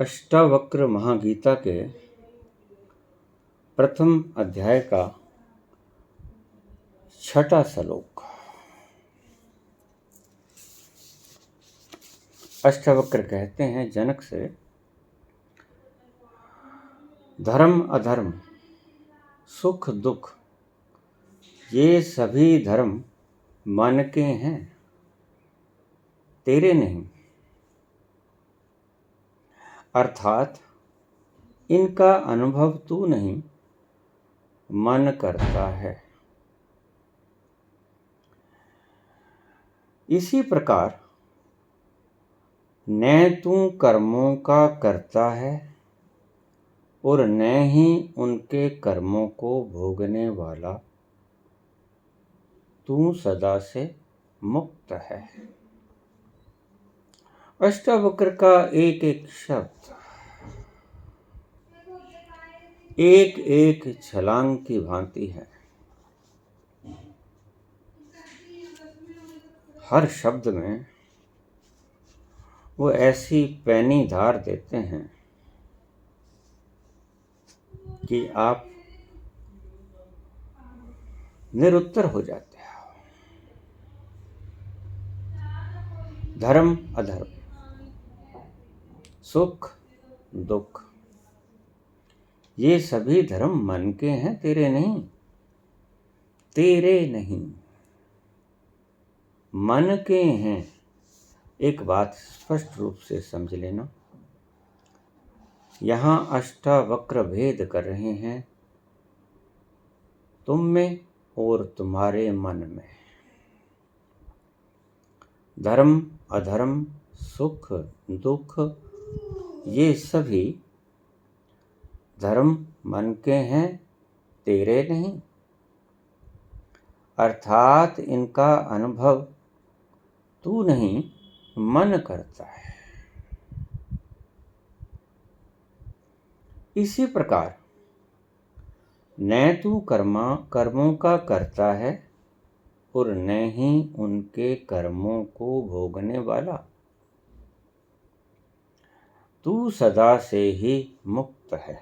अष्टावक्र महागीता के प्रथम अध्याय का 6वां श्लोक। अष्टावक्र कहते हैं जनक से, धर्म अधर्म सुख दुख ये सभी धर्म मन के हैं, तेरे नहीं। अर्थात इनका अनुभव तू नहीं, मन करता है। इसी प्रकार न तू कर्मों का करता है और न ही उनके कर्मों को भोगने वाला, तू सदा से मुक्त है। अष्टावक्र का एक एक शब्द एक एक छलांग की भांति है। हर शब्द में वो ऐसी पैनी धार देते हैं कि आप निरुत्तर हो जाते हैं। धर्म अधर्म सुख दुख ये सभी धर्म मन के हैं, तेरे नहीं। तेरे नहीं, मन के हैं। एक बात स्पष्ट रूप से समझ लेना, यहाँ अष्टावक्र भेद कर रहे हैं तुम में और तुम्हारे मन में। धर्म अधर्म सुख दुख ये सभी धर्म मन के हैं, तेरे नहीं। अर्थात इनका अनुभव तू नहीं, मन करता है। इसी प्रकार न तू कर्मों का करता है और न ही उनके कर्मों को भोगने वाला, तू सदा से ही मुक्त है।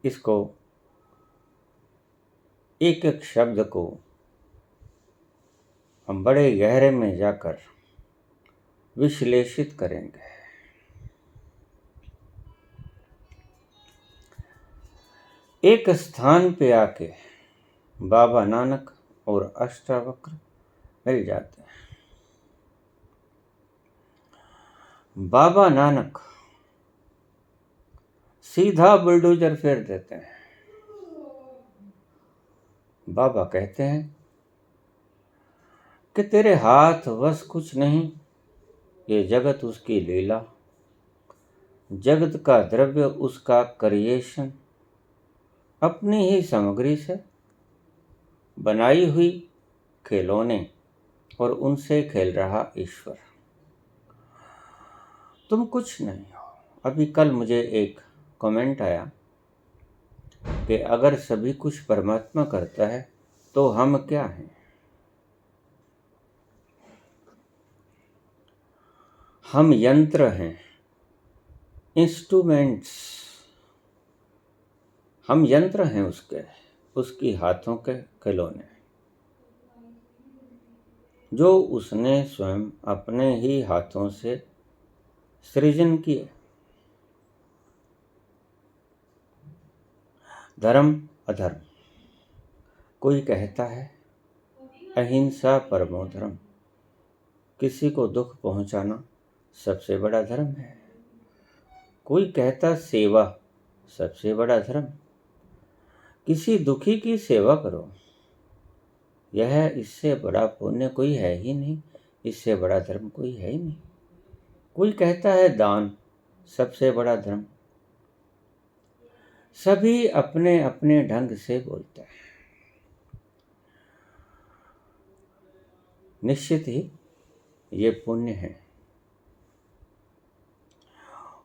इसको एक एक शब्द को हम बड़े गहरे में जाकर विश्लेषित करेंगे। एक स्थान पे आके बाबा नानक और अष्टावक्र मिल जाते हैं। बाबा नानक सीधा बुलडोजर फेर देते हैं। बाबा कहते हैं कि तेरे हाथ वश कुछ नहीं, ये जगत उसकी लीला, जगत का द्रव्य उसका क्रिएशन, अपनी ही सामग्री से बनाई हुई खिलौने और उनसे खेल रहा ईश्वर। तुम कुछ नहीं हो। अभी कल मुझे एक कमेंट आया कि अगर सभी कुछ परमात्मा करता है तो हम क्या हैं। हम यंत्र हैं, इंस्ट्रूमेंट्स। हम यंत्र हैं उसकी हाथों के खिलौने, जो उसने स्वयं अपने ही हाथों से सृजन किए। धर्म अधर्म, कोई कहता है अहिंसा परमो धर्म, किसी को दुख पहुंचाना सबसे बड़ा धर्म है। कोई कहता सेवा सबसे बड़ा धर्म, किसी दुखी की सेवा करो, यह इससे बड़ा पुण्य कोई है ही नहीं, इससे बड़ा धर्म कोई है ही नहीं। कोई कहता है दान सबसे बड़ा धर्म। सभी अपने अपने ढंग से बोलते हैं। निश्चित ही ये पुण्य है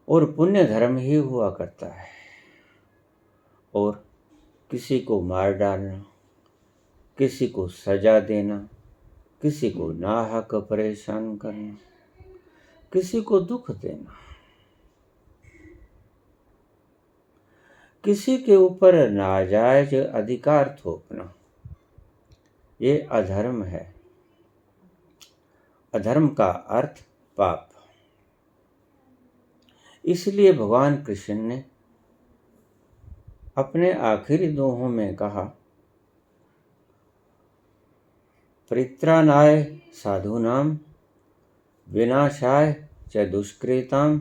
और पुण्य धर्म ही हुआ करता है। और किसी को मार डालना, किसी को सजा देना, किसी को नाहक परेशान करना, किसी को दुख देना, किसी के ऊपर नाजायज अधिकार थोपना, ये अधर्म है। अधर्म का अर्थ पाप। इसलिए भगवान कृष्ण ने अपने आखिरी दोहों में कहा, परित्राणाय साधूनाम विनाशाय च दुष्कृताम,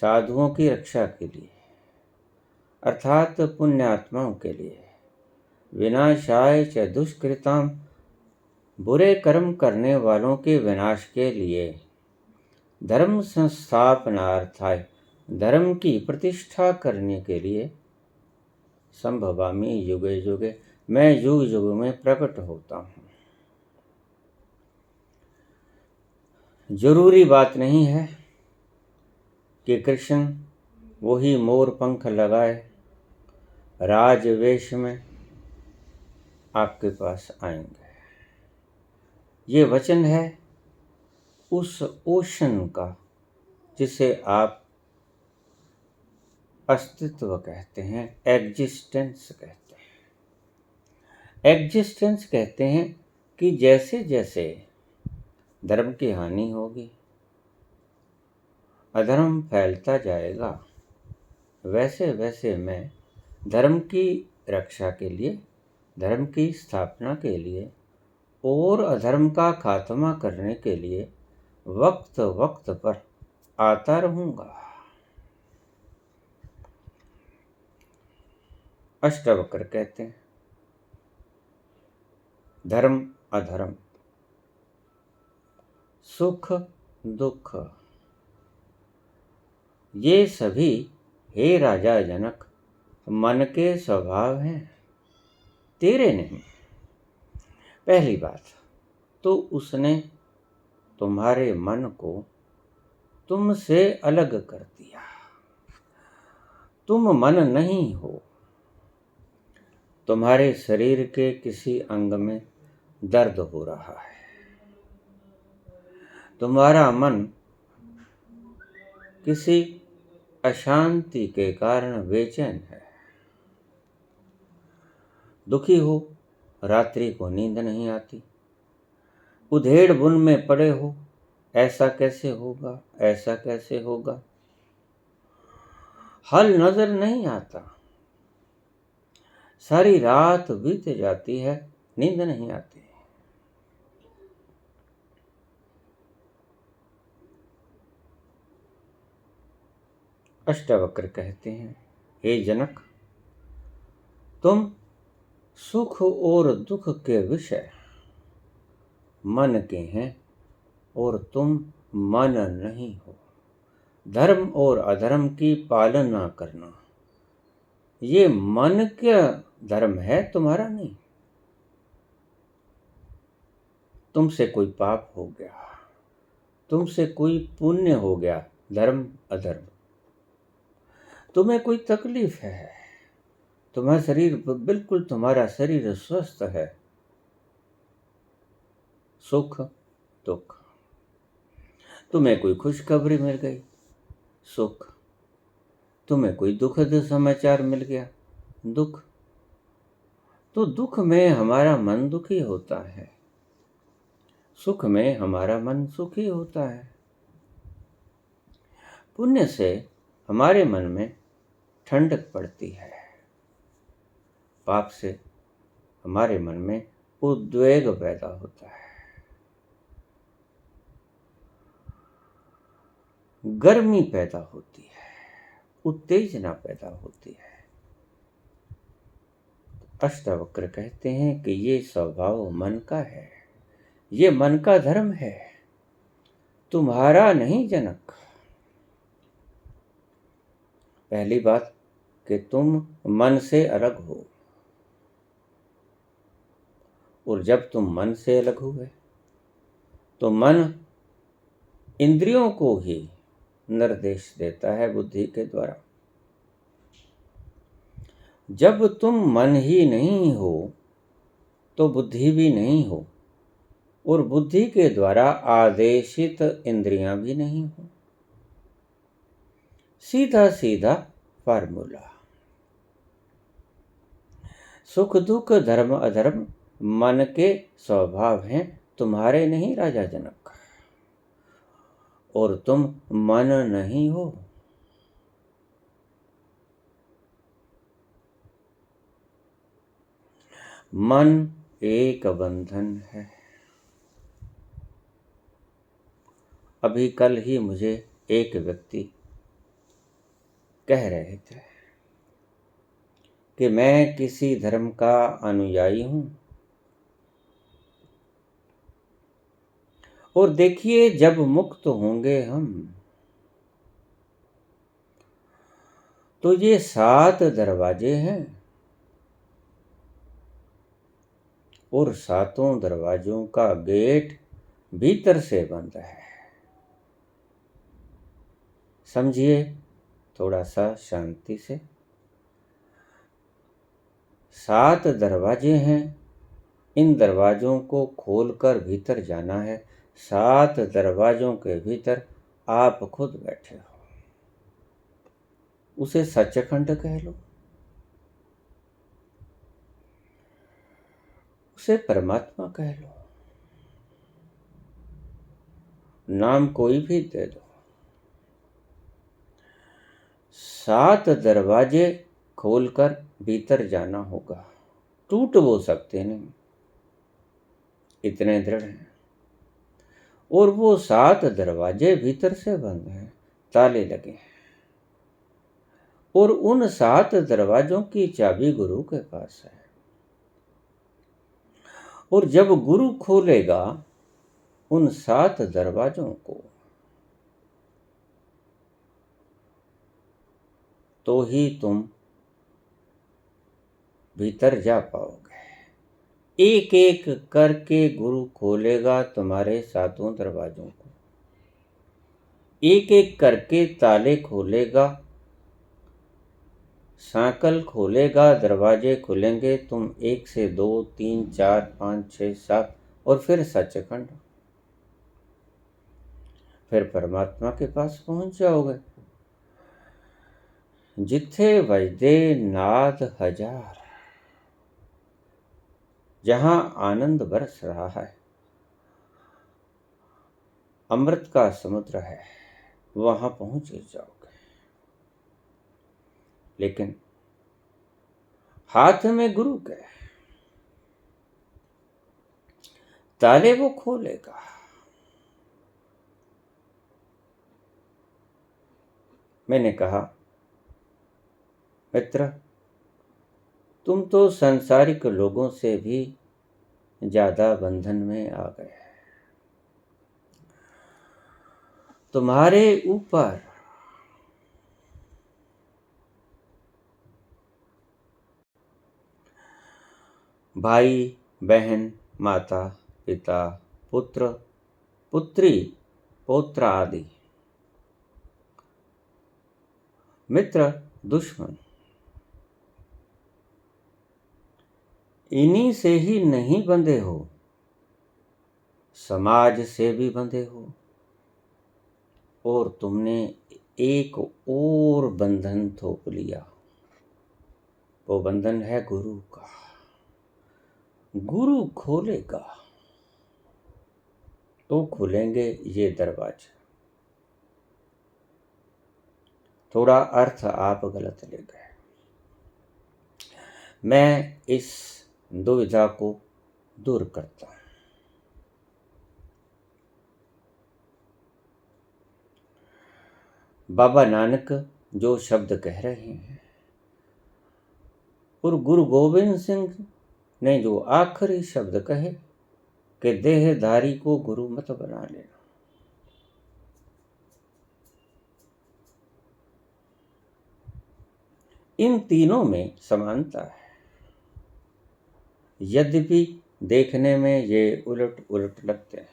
साधुओं की रक्षा के लिए अर्थात पुण्यात्माओं के लिए, विनाशाय च दुष्कृताम, बुरे कर्म करने वालों के विनाश के लिए, धर्म संस्थापनार्थाय, धर्म की प्रतिष्ठा करने के लिए, संभवामि युगे युगे, मैं युग युग में प्रकट होता हूँ। जरूरी बात नहीं है कि कृष्ण वही मोर पंख लगाए राजवेश में आपके पास आएंगे। ये वचन है उस ओशन का जिसे आप अस्तित्व कहते हैं, एग्जिस्टेंस कहते हैं। एग्जिस्टेंस कहते हैं कि जैसे जैसे धर्म की हानि होगी, अधर्म फैलता जाएगा, वैसे वैसे मैं धर्म की रक्षा के लिए, धर्म की स्थापना के लिए और अधर्म का खात्मा करने के लिए वक्त वक्त पर आता रहूंगा। अष्टावक्र कहते हैं, धर्म अधर्म, सुख दुख, ये सभी हे राजा जनक मन के स्वभाव हैं, तेरे नहीं। पहली बात तो उसने तुम्हारे मन को तुमसे अलग कर दिया। तुम मन नहीं हो। तुम्हारे शरीर के किसी अंग में दर्द हो रहा है, तुम्हारा मन किसी अशांति के कारण बेचैन है, दुखी हो, रात्रि को नींद नहीं आती, उधेड़ बुन में पड़े हो, ऐसा कैसे होगा, ऐसा कैसे होगा, हल नजर नहीं आता, सारी रात बीत जाती है, नींद नहीं आती। अष्टावक्र कहते हैं, हे जनक, तुम सुख और दुख के विषय मन के हैं और तुम मन नहीं हो। धर्म और अधर्म की पालना करना ये मन का धर्म है, तुम्हारा नहीं। तुमसे कोई पाप हो गया, तुमसे कोई पुण्य हो गया, धर्म अधर्म, तुम्हें कोई तकलीफ है, तुम्हारा शरीर बिल्कुल, तुम्हारा शरीर स्वस्थ है, सुख दुख, तुम्हें कोई खुशखबरी मिल गई, सुख, तुम्हें कोई दुखद समाचार मिल गया, दुख। तो दुख में हमारा मन दुखी होता है, सुख में हमारा मन सुखी होता है। पुण्य से हमारे मन में ठंडक पड़ती है, पाप से हमारे मन में उद्वेग पैदा होता है, गर्मी पैदा होती है, उत्तेजना पैदा होती है। अष्टावक्र कहते हैं कि ये स्वभाव मन का है, ये मन का धर्म है, तुम्हारा नहीं जनक। पहली बात कि तुम मन से अलग हो, और जब तुम मन से अलग हुए तो मन इंद्रियों को ही निर्देश देता है बुद्धि के द्वारा। जब तुम मन ही नहीं हो तो बुद्धि भी नहीं हो, और बुद्धि के द्वारा आदेशित इंद्रियां भी नहीं हो। सीधा सीधा फार्मूला। सुख दुख धर्म अधर्म मन के स्वभाव हैं, तुम्हारे नहीं राजा जनक, और तुम मन नहीं हो। मन एक बंधन है। अभी कल ही मुझे एक व्यक्ति कह रहे थे कि मैं किसी धर्म का अनुयायी हूं, और देखिए जब मुक्त होंगे हम तो ये 7 दरवाजे हैं, और 7 दरवाजों का गेट भीतर से बंद है। समझिए थोड़ा सा शांति से। 7 दरवाजे हैं, इन दरवाजों को खोलकर भीतर जाना है। 7 दरवाजों के भीतर आप खुद बैठे हो। उसे सचखंड कह लो, उसे परमात्मा कह लो, नाम कोई भी दे दो। 7 दरवाजे खोलकर भीतर जाना होगा। टूट वो सकते नहीं, इतने दृढ़ हैं। और वो 7 दरवाजे भीतर से बंद हैं, ताले लगे हैं। और उन 7 दरवाजों की चाबी गुरु के पास है। और जब गुरु खोलेगा उन 7 दरवाजों को, तो ही तुम भीतर जा पाओगे। एक एक करके गुरु खोलेगा तुम्हारे 7 दरवाजों को। एक एक करके ताले खोलेगा, सांकल खोलेगा, दरवाजे खुलेंगे। तुम 1 से 2 3 4 5 6 7 और फिर सचखंड, फिर परमात्मा के पास पहुंच जाओगे। जिथे बजदे नाद हजार, जहां आनंद बरस रहा है, अमृत का समुद्र है, वहां पहुंच जाओगे। लेकिन हाथ में गुरु के ताले वो खोलेगा। मैंने कहा, मित्र तुम तो सांसारिक लोगों से भी ज्यादा बंधन में आ गए। तुम्हारे ऊपर भाई बहन माता पिता पुत्र पुत्री पौत्र आदि, मित्र दुश्मन, इन्हीं से ही नहीं बंधे हो, समाज से भी बंधे हो। और तुमने एक और बंधन थोप लिया, वो बंधन है गुरु का। गुरु खोलेगा तो खुलेंगे ये दरवाजे। थोड़ा अर्थ आप गलत ले गए। मैं इस दुविधा को दूर करता हूं। बाबा नानक जो शब्द कह रहे हैं, और गुरु गोविंद सिंह ने जो आखिरी शब्द कहे कि देहधारी को गुरु मत बना लेना, इन तीनों में समानता है। यद्यपि देखने में ये उलट उलट लगते हैं,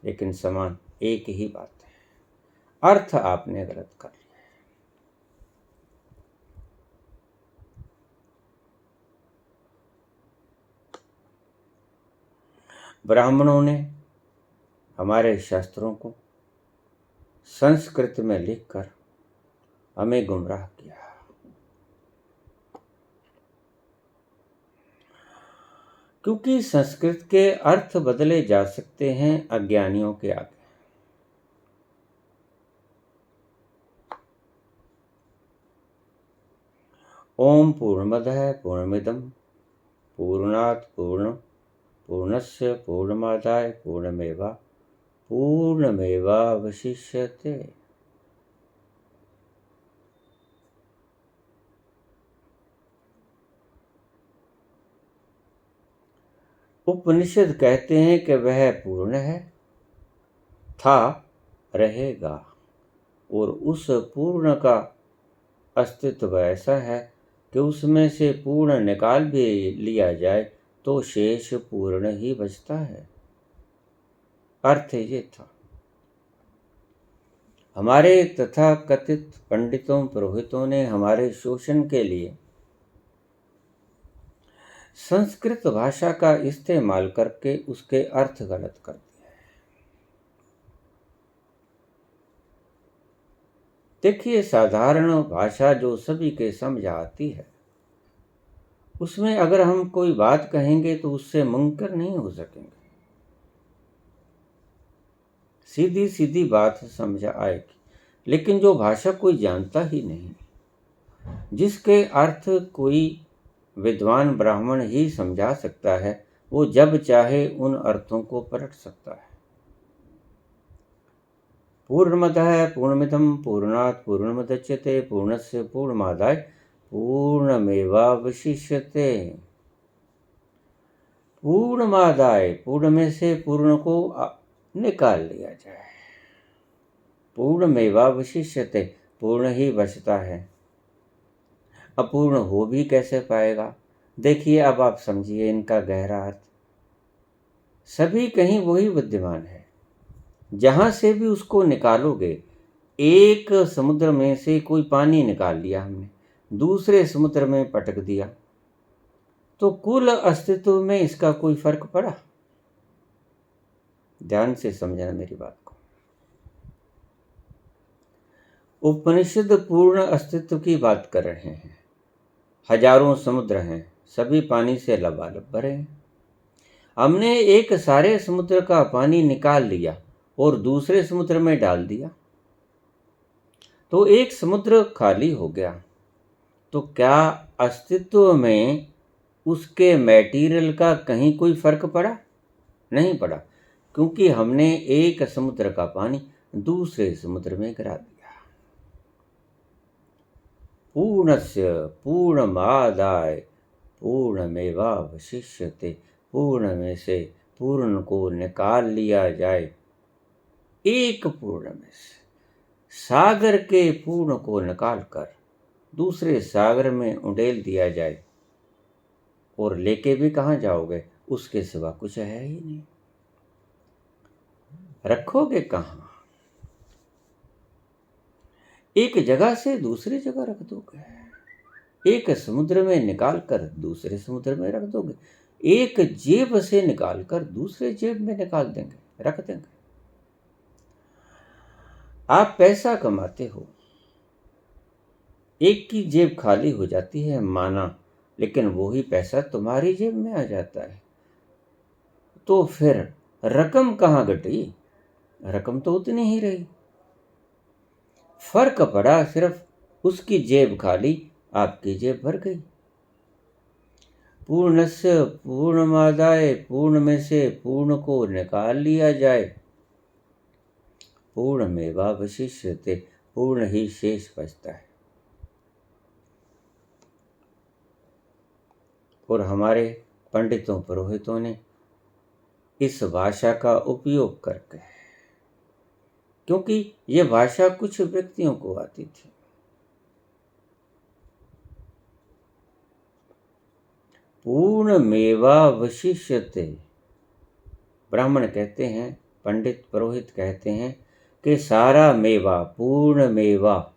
लेकिन समान एक ही बात है। अर्थ आपने गलत कर लिया। ब्राह्मणों ने हमारे शास्त्रों को संस्कृत में लिखकर हमें गुमराह किया। क्योंकि संस्कृत के अर्थ बदले जा सकते हैं अज्ञानियों के आगे। ओम पूर्णमदः पूर्णमिदं पूर्णात् पूर्णस्य पूर्णमादाय पूर्णमेवावशिष्यते। उपनिषद कहते हैं कि वह पूर्ण है, था, रहेगा, और उस पूर्ण का अस्तित्व ऐसा है कि उसमें से पूर्ण निकाल भी लिया जाए तो शेष पूर्ण ही बचता है। अर्थ ये था। हमारे तथाकथित पंडितों पुरोहितों ने हमारे शोषण के लिए संस्कृत भाषा का इस्तेमाल करके उसके अर्थ गलत कर दिए। देखिए, साधारण भाषा जो सभी के समझ आती है, उसमें अगर हम कोई बात कहेंगे तो उससे मुनकर नहीं हो सकेंगे। सीधी सीधी बात समझ आएगी। लेकिन जो भाषा कोई जानता ही नहीं, जिसके अर्थ कोई विद्वान ब्राह्मण ही समझा सकता है, वो जब चाहे उन अर्थों को पलट सकता है। पूर्णमदः पूर्णमिदं पूर्णात् पूर्णमुदच्यते पूर्णस्य पूर्णमादाय पूर्णमेवावशिष्यते। पूर्णमादाय, पूर्ण में से पूर्ण को निकाल लिया जाए। पूर्णमेवावशिष्यते, पूर्ण ही बचता है। अपूर्ण हो भी कैसे पाएगा? देखिए, अब आप समझिए इनका गहरा अर्थ। सभी कहीं वही विद्यमान है, जहां से भी उसको निकालोगे। एक समुद्र में से कोई पानी निकाल लिया हमने, दूसरे समुद्र में पटक दिया, तो कुल अस्तित्व में इसका कोई फर्क पड़ा? ध्यान से समझना मेरी बात को। उपनिषद पूर्ण अस्तित्व की बात कर रहे हैं। हजारों समुद्र हैं, सभी पानी से लबालब भरे हैं। हमने एक सारे समुद्र का पानी निकाल लिया और दूसरे समुद्र में डाल दिया, तो एक समुद्र खाली हो गया। तो क्या अस्तित्व में उसके मटेरियल का कहीं कोई फर्क पड़ा? नहीं पड़ा, क्योंकि हमने एक समुद्र का पानी दूसरे समुद्र में गिरा दिया। पूर्णस्य पूर्णमादाय पूर्णमेवावशिष्यते, पूर्ण में से पूर्ण को निकाल लिया जाए। एक पूर्ण में से सागर के पूर्ण को निकालकर दूसरे सागर में उंडेल दिया जाए, और लेके भी कहाँ जाओगे? उसके सिवा कुछ है ही नहीं, रखोगे कहाँ? एक जगह से दूसरी जगह रख दोगे, एक समुद्र में निकालकर दूसरे समुद्र में रख दोगे, एक जेब से निकालकर दूसरे जेब में निकाल देंगे, रख देंगे। आप पैसा कमाते हो, एक की जेब खाली हो जाती है माना, लेकिन वही पैसा तुम्हारी जेब में आ जाता है, तो फिर रकम कहाँ घटी? रकम तो उतनी ही रही। फर्क पड़ा सिर्फ, उसकी जेब खाली, आपकी जेब भर गई। पूर्णस्य पूर्णमादाय, पूर्ण में से पूर्ण को निकाल लिया जाए। पूर्णमेवावशिष्यते, पूर्ण ही शेष बचता है। और हमारे पंडितों पुरोहितों ने इस भाषा का उपयोग करके, क्योंकि ये भाषा कुछ व्यक्तियों को आती थी, पूर्णमेवावशिष्यते, ब्राह्मण कहते हैं, पंडित पुरोहित कहते हैं कि सारा मेवा, पूर्ण मेवा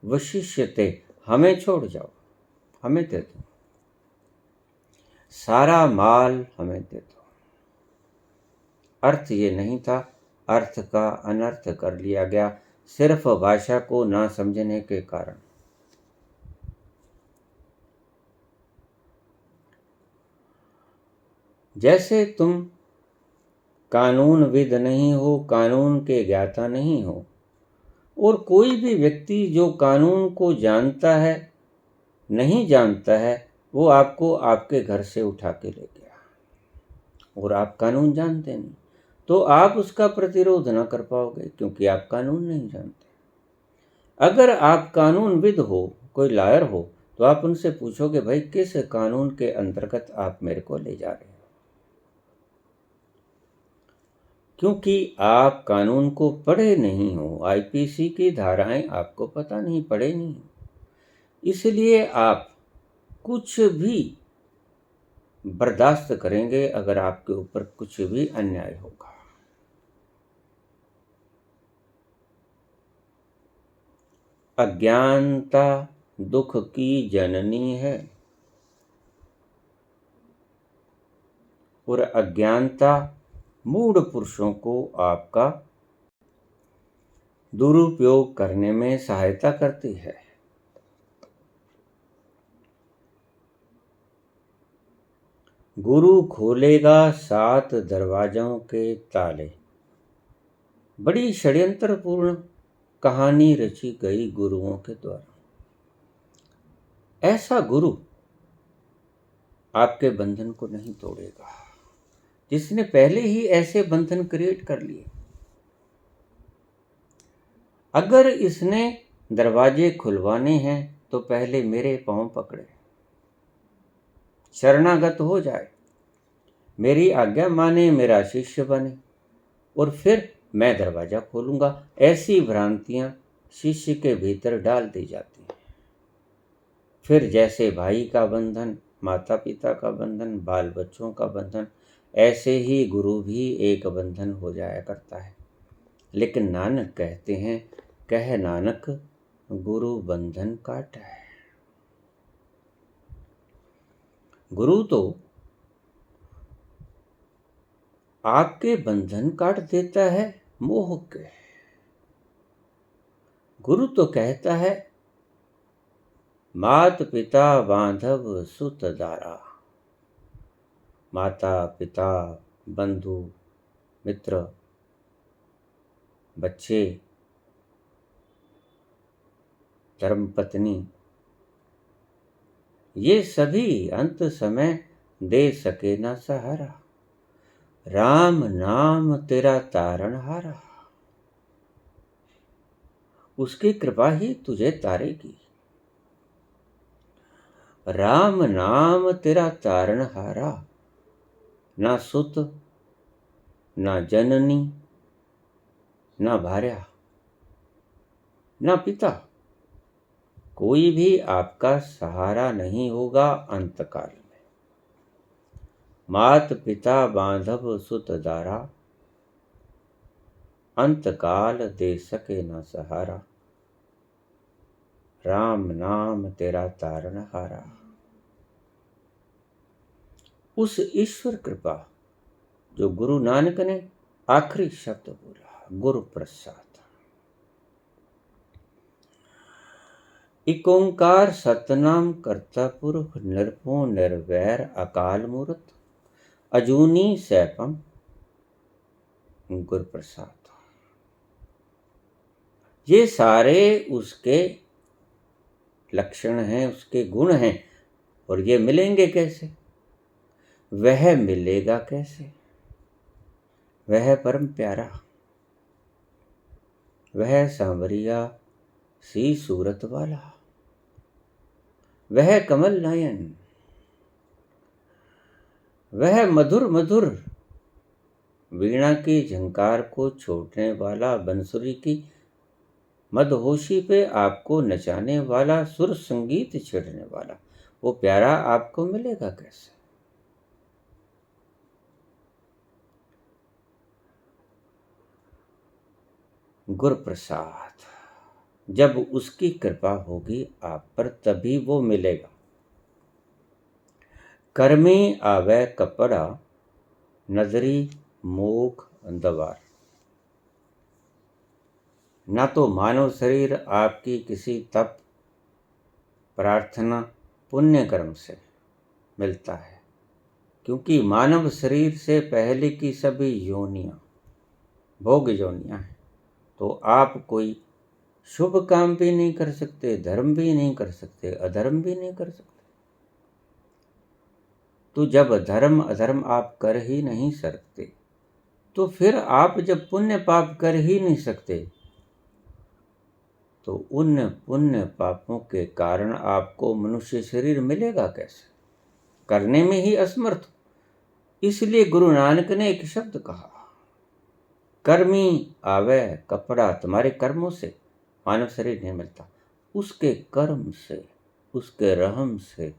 वशिष्यते, हमें छोड़ जाओ, हमें दे दो, सारा माल हमें दे दो। अर्थ ये नहीं था, अर्थ का अनर्थ कर लिया गया सिर्फ भाषा को ना समझने के कारण। जैसे तुम कानूनविद नहीं हो, कानून के ज्ञाता नहीं हो, और कोई भी व्यक्ति जो कानून को जानता है नहीं जानता है, वो आपको आपके घर से उठा के ले गया और आप कानून जानते नहीं, तो आप उसका प्रतिरोध ना कर पाओगे क्योंकि आप कानून नहीं जानते। अगर आप कानूनविद हो, कोई लॉयर हो, तो आप उनसे पूछोगे भाई किस कानून के अंतर्गत आप मेरे को ले जा रहे हो, क्योंकि आप कानून को पढ़े नहीं हो, आईपीसी की धाराएं आपको पता नहीं, पढ़े नहीं, इसलिए आप कुछ भी बर्दाश्त करेंगे अगर आपके ऊपर कुछ भी अन्याय होगा। अज्ञानता दुख की जननी है और अज्ञानता मूढ़ पुरुषों को आपका दुरुपयोग करने में सहायता करती है। गुरु खोलेगा 7 दरवाजों के ताले। बड़ी षड्यंत्रपूर्ण कहानी रची गई गुरुओं के द्वारा। ऐसा गुरु आपके बंधन को नहीं तोड़ेगा जिसने पहले ही ऐसे बंधन क्रिएट कर लिए। अगर इसने दरवाजे खुलवाने हैं तो पहले मेरे पांव पकड़े, शरणागत हो जाए, मेरी आज्ञा माने, मेरा शिष्य बने, और फिर मैं दरवाजा खोलूंगा। ऐसी भ्रांतियां शिष्य के भीतर डाल दी जाती हैं। फिर जैसे भाई का बंधन, माता पिता का बंधन, बाल बच्चों का बंधन, ऐसे ही गुरु भी एक बंधन हो जाया करता है। लेकिन नानक कहते हैं, कह नानक गुरु बंधन काट है। गुरु तो आपके बंधन काट देता है मोह के। गुरु तो कहता है, मात पिता बांधव सुत दारा। माता पिता, बंधु मित्र, बच्चे, धर्मपत्नी, ये सभी अंत समय दे सके ना सहारा। राम नाम तेरा तारणहारा। उसकी कृपा ही तुझे तारेगी। राम नाम तेरा तारणहारा। ना सुत, ना जननी, ना भार्या, ना पिता, कोई भी आपका सहारा नहीं होगा अंतकाल में। मात पिता बांधव सुत दारा, अंतकाल दे सके ना सहारा। राम नाम तेरा तारणहारा। उस ईश्वर कृपा जो गुरु नानक ने आखिरी शब्द बोला, गुरु प्रसाद। एक ओंकार सतनाम करता पुरख, निरभो निर्वैर अकाल मूर्त, अजूनी सैपम गुरु प्रसाद। ये सारे उसके लक्षण हैं, उसके गुण हैं। और ये मिलेंगे कैसे? वह मिलेगा कैसे? वह परम प्यारा, वह सांवरिया सी सूरत वाला, वह कमल नयन, वह मधुर मधुर वीणा की झंकार को छोड़ने वाला, बंसुरी की मदहोशी पे आपको नचाने वाला, सुर संगीत छेड़ने वाला, वो प्यारा आपको मिलेगा कैसे? गुरु प्रसाद। जब उसकी कृपा होगी आप पर तभी वो मिलेगा। कर्मी आवे कपड़ा, नजरी मोख दवार। ना तो मानव शरीर आपकी किसी तप, प्रार्थना, पुण्य कर्म से मिलता है, क्योंकि मानव शरीर से पहले की सभी योनियां भोग योनियां हैं। तो आप कोई शुभ काम भी नहीं कर सकते, धर्म भी नहीं कर सकते, अधर्म भी नहीं कर सकते। तो जब धर्म अधर्म आप कर ही नहीं सकते, तो फिर आप जब पुण्य पाप कर ही नहीं सकते, तो उन पुण्य पापों के कारण आपको मनुष्य शरीर मिलेगा कैसे? करने में ही असमर्थ। इसलिए गुरु नानक ने एक शब्द कहा, कर्मी आवे कपड़ा। तुम्हारे कर्मों से मानव शरीर नहीं मिलता, उसके कर्म से, उसके रहम से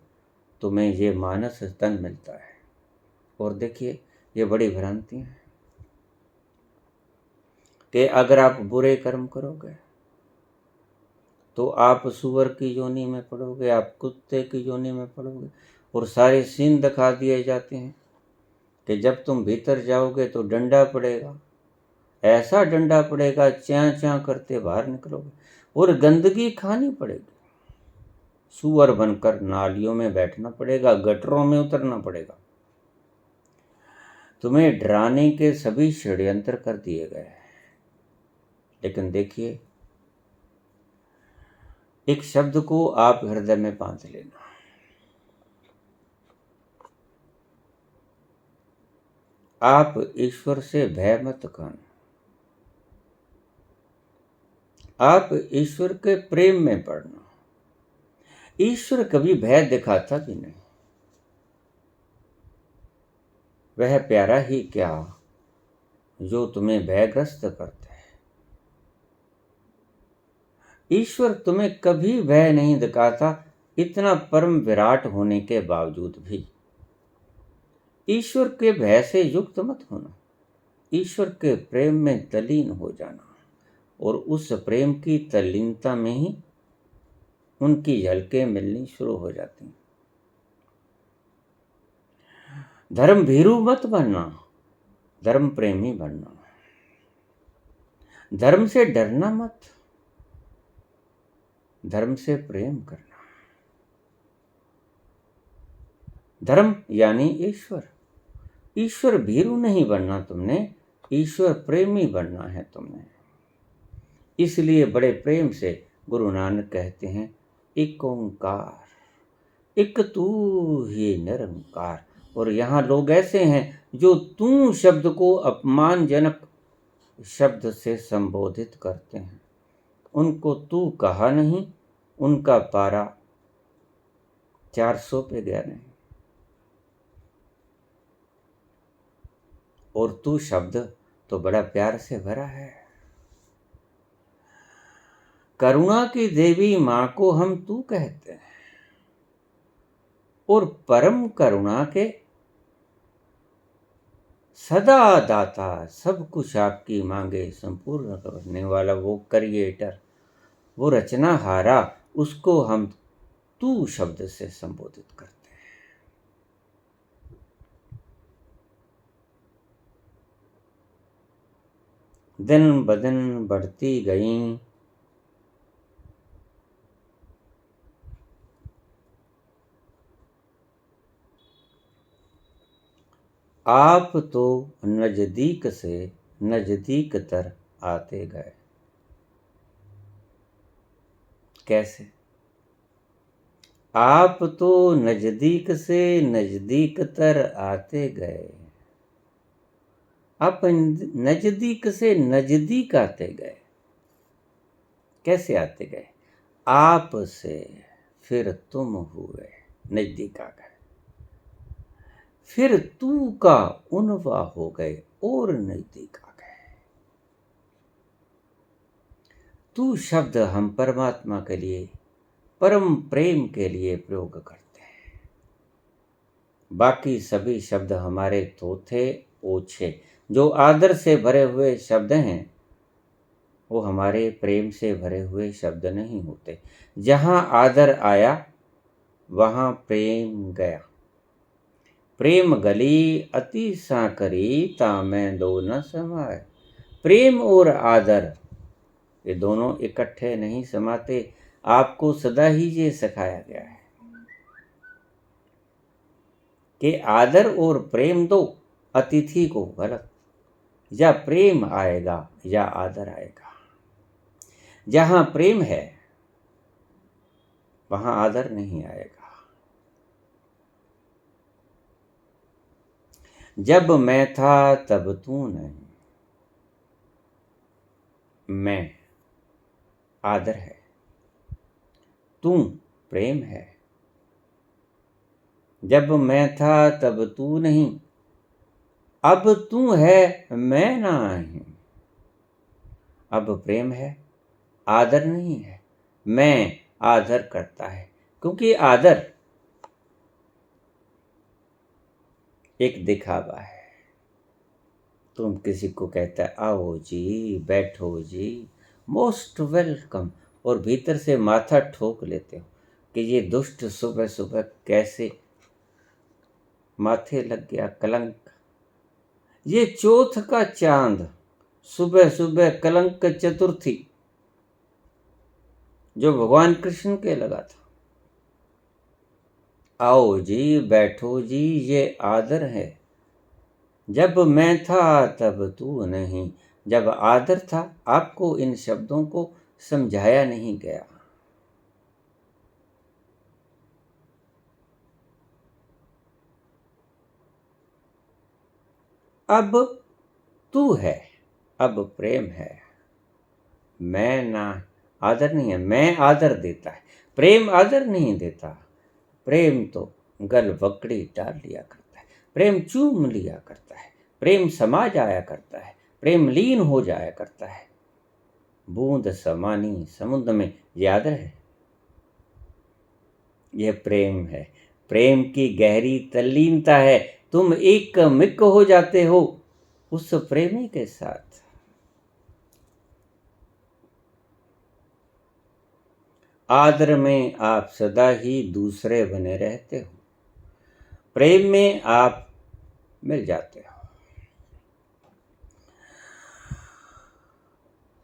तुम्हें ये मानस तन मिलता है। और देखिए, ये बड़ी भ्रांति है कि अगर आप बुरे कर्म करोगे तो आप सुअर की योनि में पड़ोगे, आप कुत्ते की योनि में पड़ोगे। और सारे सीन दिखा दिए जाते हैं कि जब तुम भीतर जाओगे तो डंडा पड़ेगा, ऐसा डंडा पड़ेगा च्यां च्यां करते बाहर निकलोगे, और गंदगी खानी पड़ेगी। सुअर बनकर नालियों में बैठना पड़ेगा, गटरों में उतरना पड़ेगा। तुम्हें डराने के सभी षड्यंत्र कर दिए गए। लेकिन देखिए, एक शब्द को आप हृदय में बांध लेना, आप ईश्वर से भय मत खाना, आप ईश्वर के प्रेम में पड़ना। ईश्वर कभी भय दिखाता भी नहीं, वह प्यारा ही क्या जो तुम्हें भयग्रस्त करता है। ईश्वर तुम्हें कभी भय नहीं दिखाता, इतना परम विराट होने के बावजूद भी। ईश्वर के भय से युक्त मत होना, ईश्वर के प्रेम में तल्लीन हो जाना, और उस प्रेम की तल्लीनता में ही उनकी झलकें मिलनी शुरू हो जाती हैं। धर्म भीरू मत बनना, धर्म प्रेमी बनना। धर्म से डरना मत, धर्म से प्रेम करना। धर्म यानी ईश्वर। ईश्वर भीरू नहीं बनना तुमने, ईश्वर प्रेमी बनना है तुमने। इसलिए बड़े प्रेम से गुरु नानक कहते हैं, एक ओंकार, एक तू ही निरंकार। और यहाँ लोग ऐसे हैं जो तू शब्द को अपमानजनक शब्द से संबोधित करते हैं। उनको तू कहा नहीं, उनका पारा 400 पे गया नहीं। और तू शब्द तो बड़ा प्यार से भरा है। करुणा की देवी माँ को हम तू कहते हैं, और परम करुणा के सदा दाता, सब कुछ आपकी मांगे संपूर्ण करने वाला वो क्रिएटर, वो रचनाहारा, उसको हम तू शब्द से संबोधित करते हैं। दिन ब दिन बढ़ती गई आप तो नजदीक से नजदीक तर आते गए। कैसे? आप तो नजदीक से नजदीक तर आते गए, आप नजदीक से नजदीक आते गए। कैसे आते गए? आप से फिर तुम हुए नजदीक आ गए, फिर तू का उनवा हो गए और नजदीक आ गए। तू शब्द हम परमात्मा के लिए, परम प्रेम के लिए प्रयोग करते हैं। बाकी सभी शब्द हमारे थोथे ओछे, जो आदर से भरे हुए शब्द हैं, वो हमारे प्रेम से भरे हुए शब्द नहीं होते। जहाँ आदर आया वहाँ प्रेम गया। प्रेम गली अति सांकरी, तामें दो न समाए। प्रेम और आदर ये दोनों इकट्ठे नहीं समाते। आपको सदा ही ये सिखाया गया है कि आदर और प्रेम दो, अतिथि को गलत। या प्रेम आएगा या आदर आएगा। जहां प्रेम है वहां आदर नहीं आएगा। जब मैं था तब तू नहीं, मैं आदर है, तू प्रेम है। जब मैं था तब तू नहीं, अब तू है मैं नहीं। अब प्रेम है, आदर नहीं है। मैं आदर करता है, क्योंकि आदर एक दिखावा है। तुम किसी को कहता है आओ जी, बैठो जी, मोस्ट वेलकम, और भीतर से माथा ठोक लेते हो कि ये दुष्ट सुबह सुबह कैसे माथे लग गया कलंक। ये चौथ का चांद सुबह सुबह कलंक चतुर्थी जो भगवान कृष्ण के लगा था। आओ जी, बैठो जी, ये आदर है। जब मैं था तब तू नहीं। जब आदर था, आपको इन शब्दों को समझाया नहीं गया। अब तू है, अब प्रेम है। मैं ना आदर नहीं है, मैं आदर देता है। प्रेम आदर नहीं देता। प्रेम तो गल वकड़ी डाल लिया करता है। प्रेम चूम लिया करता है। प्रेम समा जाया करता है। प्रेम लीन हो जाया करता है। बूंद समानी समुद्र में, ये आदर है, यह प्रेम है। प्रेम की गहरी तल्लीनता है। तुम एक मिक हो जाते हो उस प्रेमी के साथ। आदर में आप सदा ही दूसरे बने रहते हो। प्रेम में आप मिल जाते हो।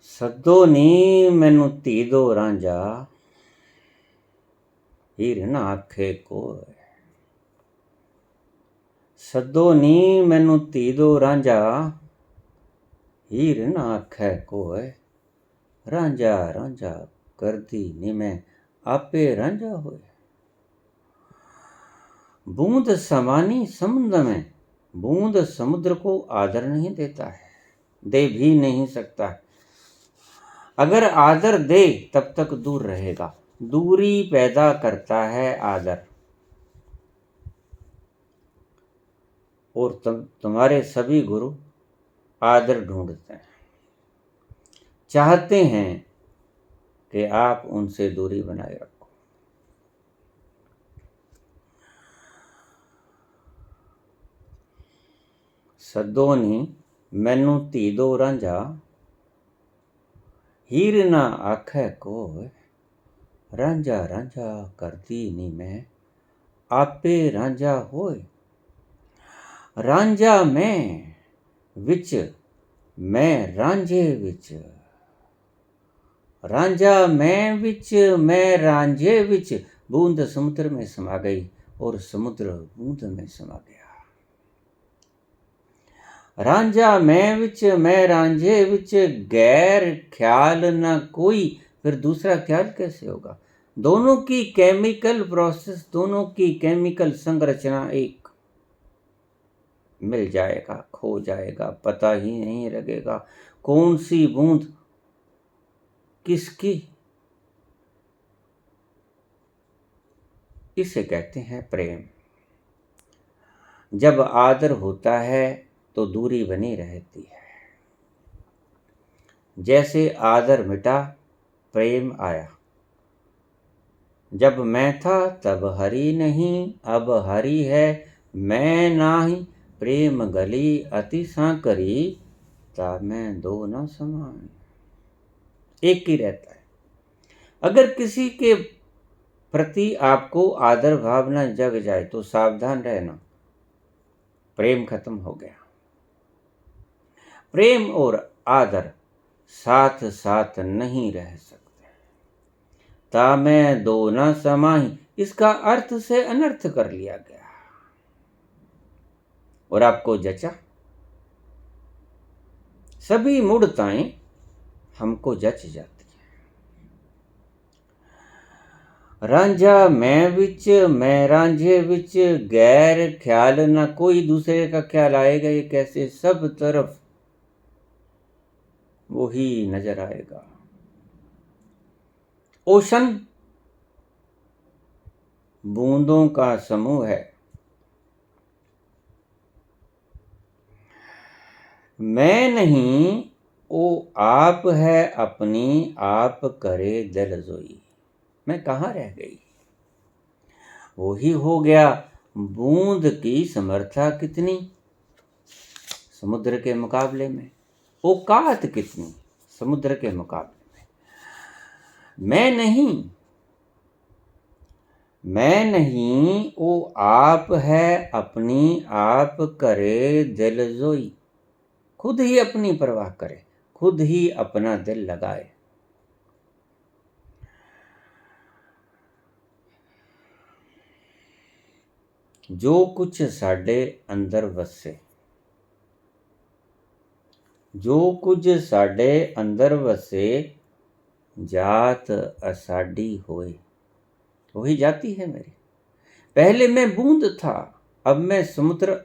सदो नी मैनू धी दो रांझा, हीर ना आखे कोय। सदो नी मैनू धी दो रांझा, हीर ना आखे कोय। रांझा रांझा करदी नी मैं, आपे रांझा होए। बूंद समानी समुद्र में, बूंद समुद्र को आदर नहीं देता है, दे भी नहीं सकता। अगर आदर दे तब तक दूर रहेगा। दूरी पैदा करता है आदर। और तुम्हारे सभी गुरु आदर ढूंढते हैं, चाहते हैं कि आप उनसे दूरी बनाए रखो। सदो नी मैनू धी दो रांझा, हीर ना आखे कोय। रांझा रांझा करदी नी मैं, आपे रांझा होए। रांझा मैं विच, मैं रांझे विच। रांझा मैं विच, मैं रांझे विच। बूंद समुद्र में समा गई और समुद्र बूंद में समा गया। रांझा मैं विच, मैं रांझे विच, गैर ख्याल न कोई। फिर दूसरा ख्याल कैसे होगा? दोनों की केमिकल प्रोसेस, दोनों की केमिकल संरचना एक। मिल जाएगा, खो जाएगा, पता ही नहीं लगेगा कौन सी बूंद किसकी। इसे कहते हैं प्रेम। जब आदर होता है तो दूरी बनी रहती है। जैसे आदर मिटा, प्रेम आया। जब मैं था तब हरि नहीं, अब हरि है मैं नाही। प्रेम गली अति सांकरी, तामें दो न समान। एक ही रहता है। अगर किसी के प्रति आपको आदर भावना जग जाए तो सावधान रहना। प्रेम खत्म हो गया। प्रेम और आदर साथ साथ नहीं रह सकते। ता मैं दो न समाही, इसका अर्थ से अनर्थ कर लिया गया। और आपको जचा, सभी मूढ़ताएं हमको जच जाती है। रांझा मैं विच, मैं रांझे विच, गैर ख्याल ना कोई, दूसरे का ख्याल आएगा ये कैसे, सब तरफ वही नजर आएगा। ओशन बूंदों का समूह है। मैं नहीं वो आप है, अपनी आप करे दिल जोई। मैं कहाँ रह गई, वही हो गया। बूंद की समर्था कितनी समुद्र के मुकाबले में, औकात कितनी समुद्र के मुकाबले में। मैं नहीं वो आप है, अपनी आप करे दिल जोई। खुद ही अपनी परवाह करे, खुद ही अपना दिल लगाए। जो कुछ साडे अंदर वसे, जो कुछ साडे अंदर वसे, जात असाडी होए। वही जाती है मेरी। पहले मैं बूंद था, अब मैं समुद्र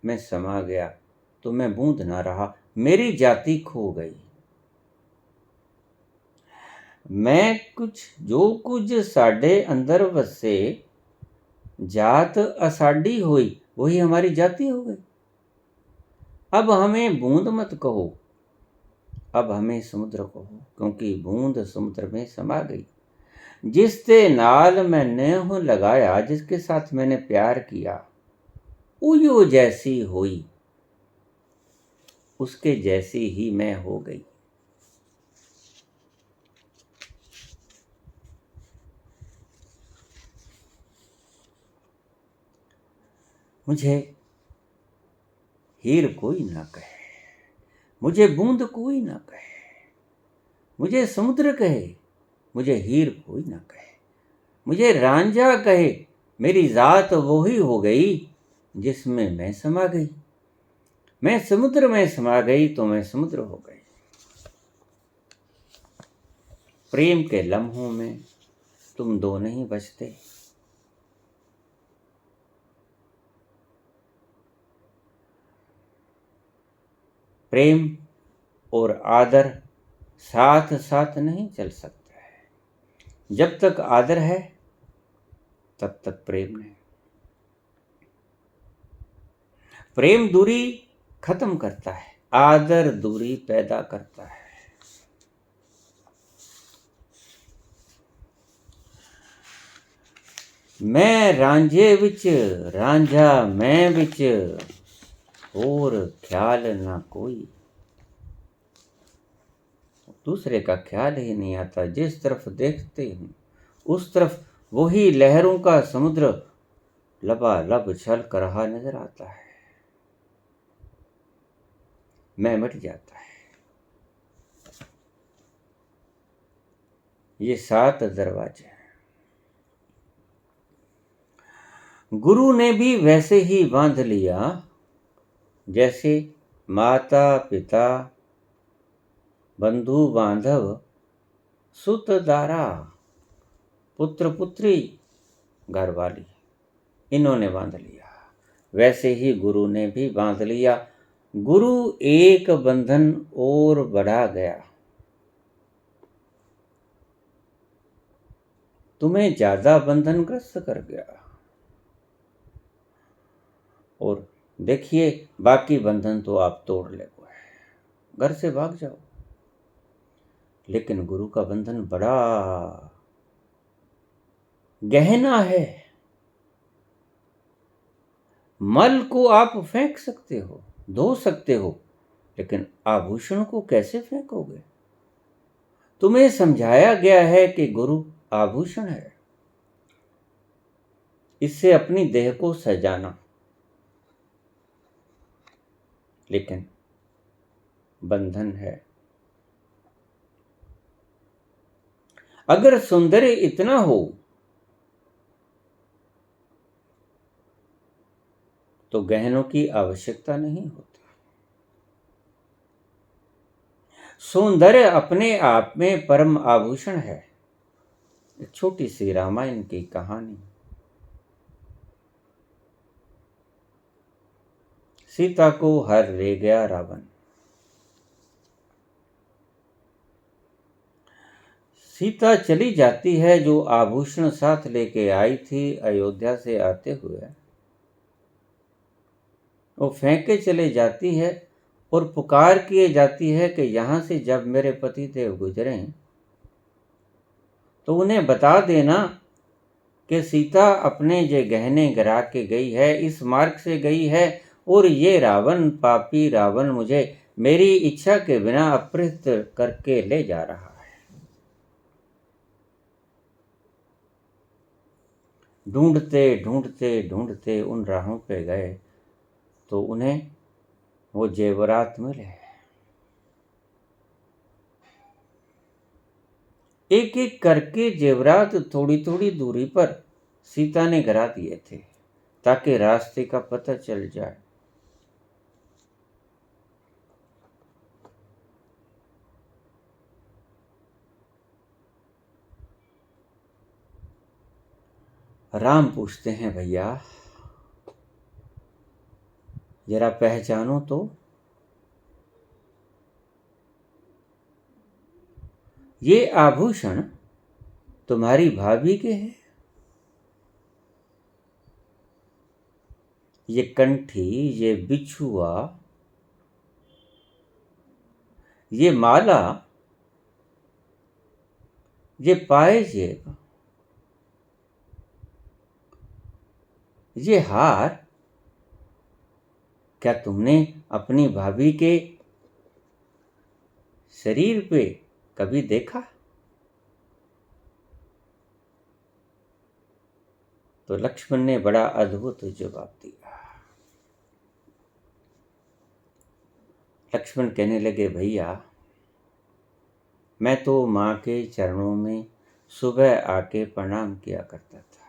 में समा गया, तो मैं बूंद ना रहा, मेरी जाति खो गई। मैं कुछ जो कुछ साडे अंदर वसे, जात असाडी हुई, वही हमारी जाति हो गई। अब हमें बूंद मत कहो, अब हमें समुद्र कहो, क्योंकि बूंद समुद्र में समा गई। जिसते नाल मैंने हो लगाया, जिसके साथ मैंने प्यार किया, उयो जैसी हुई, उसके जैसी ही मैं हो गई। मुझे हीर कोई ना कहे, मुझे बूंद कोई ना कहे, मुझे समुद्र कहे, मुझे हीर कोई ना कहे, मुझे रांझा कहे, मेरी जात वो ही हो गई जिसमें मैं समा गई। मैं समुद्र में समा गई तो मैं समुद्र हो गई। प्रेम के लम्हों में तुम दो नहीं बचते। प्रेम और आदर साथ साथ नहीं चल सकता है। जब तक आदर है तब तक प्रेम नहीं। प्रेम दूरी खत्म करता है, आदर दूरी पैदा करता है। मैं रांझे विच, रांझा मैं विच, और ख्याल ना कोई। दूसरे का ख्याल ही नहीं आता। जिस तरफ देखते हैं उस तरफ वही लहरों का समुद्र लबालब छलक रहा नजर आता है। मैं मिट जाता है। ये 7 दरवाजे हैं। गुरु ने भी वैसे ही बांध लिया जैसे माता पिता, बंधु बांधव, सुत दारा, पुत्र पुत्री, घरवाली, इन्होंने बांध लिया। वैसे ही गुरु ने भी बांध लिया। गुरु एक बंधन और बढ़ा गया। तुम्हें ज्यादा बंधनग्रस्त कर गया। और देखिए बाकी बंधन तो आप तोड़ ले हुए, घर से भाग जाओ, लेकिन गुरु का बंधन बड़ा गहना है। मल को आप फेंक सकते हो, धो सकते हो, लेकिन आभूषण को कैसे फेंकोगे? तुम्हें समझाया गया है कि गुरु आभूषण है, इससे अपनी देह को सजाना, लेकिन बंधन है। अगर सौंदर्य इतना हो तो गहनों की आवश्यकता नहीं होती। सौंदर्य अपने आप में परम आभूषण है। एक छोटी सी रामायण की कहानी। सीता को हर ले गया रावण। सीता चली जाती है, जो आभूषण साथ लेके आई थी अयोध्या से आते हुए, वो फेंके चले जाती है और पुकार किए जाती है कि यहां से जब मेरे पति देव गुजरें तो उन्हें बता देना कि सीता अपने जे गहने गिरा के गई है, इस मार्ग से गई है, और ये रावण, पापी रावण, मुझे मेरी इच्छा के बिना अपहृत करके ले जा रहा है। ढूंढते ढूंढते ढूंढते उन राहों पे गए तो उन्हें वो जेवरात मिले। एक एक करके जेवरात थोड़ी थोड़ी दूरी पर सीता ने गिरा दिए थे ताकि रास्ते का पता चल जाए। राम पूछते हैं, भैया जरा पहचानो तो। ये आभूषण तुम्हारी भाभी के हैं? ये कंठी, ये बिछुआ, ये माला, ये पायजेब, ये हार, क्या तुमने अपनी भाभी के शरीर पे कभी देखा? तो लक्ष्मण ने बड़ा अद्भुत जवाब दिया। लक्ष्मण कहने लगे, भैया मैं तो माँ के चरणों में सुबह आके प्रणाम किया करता था,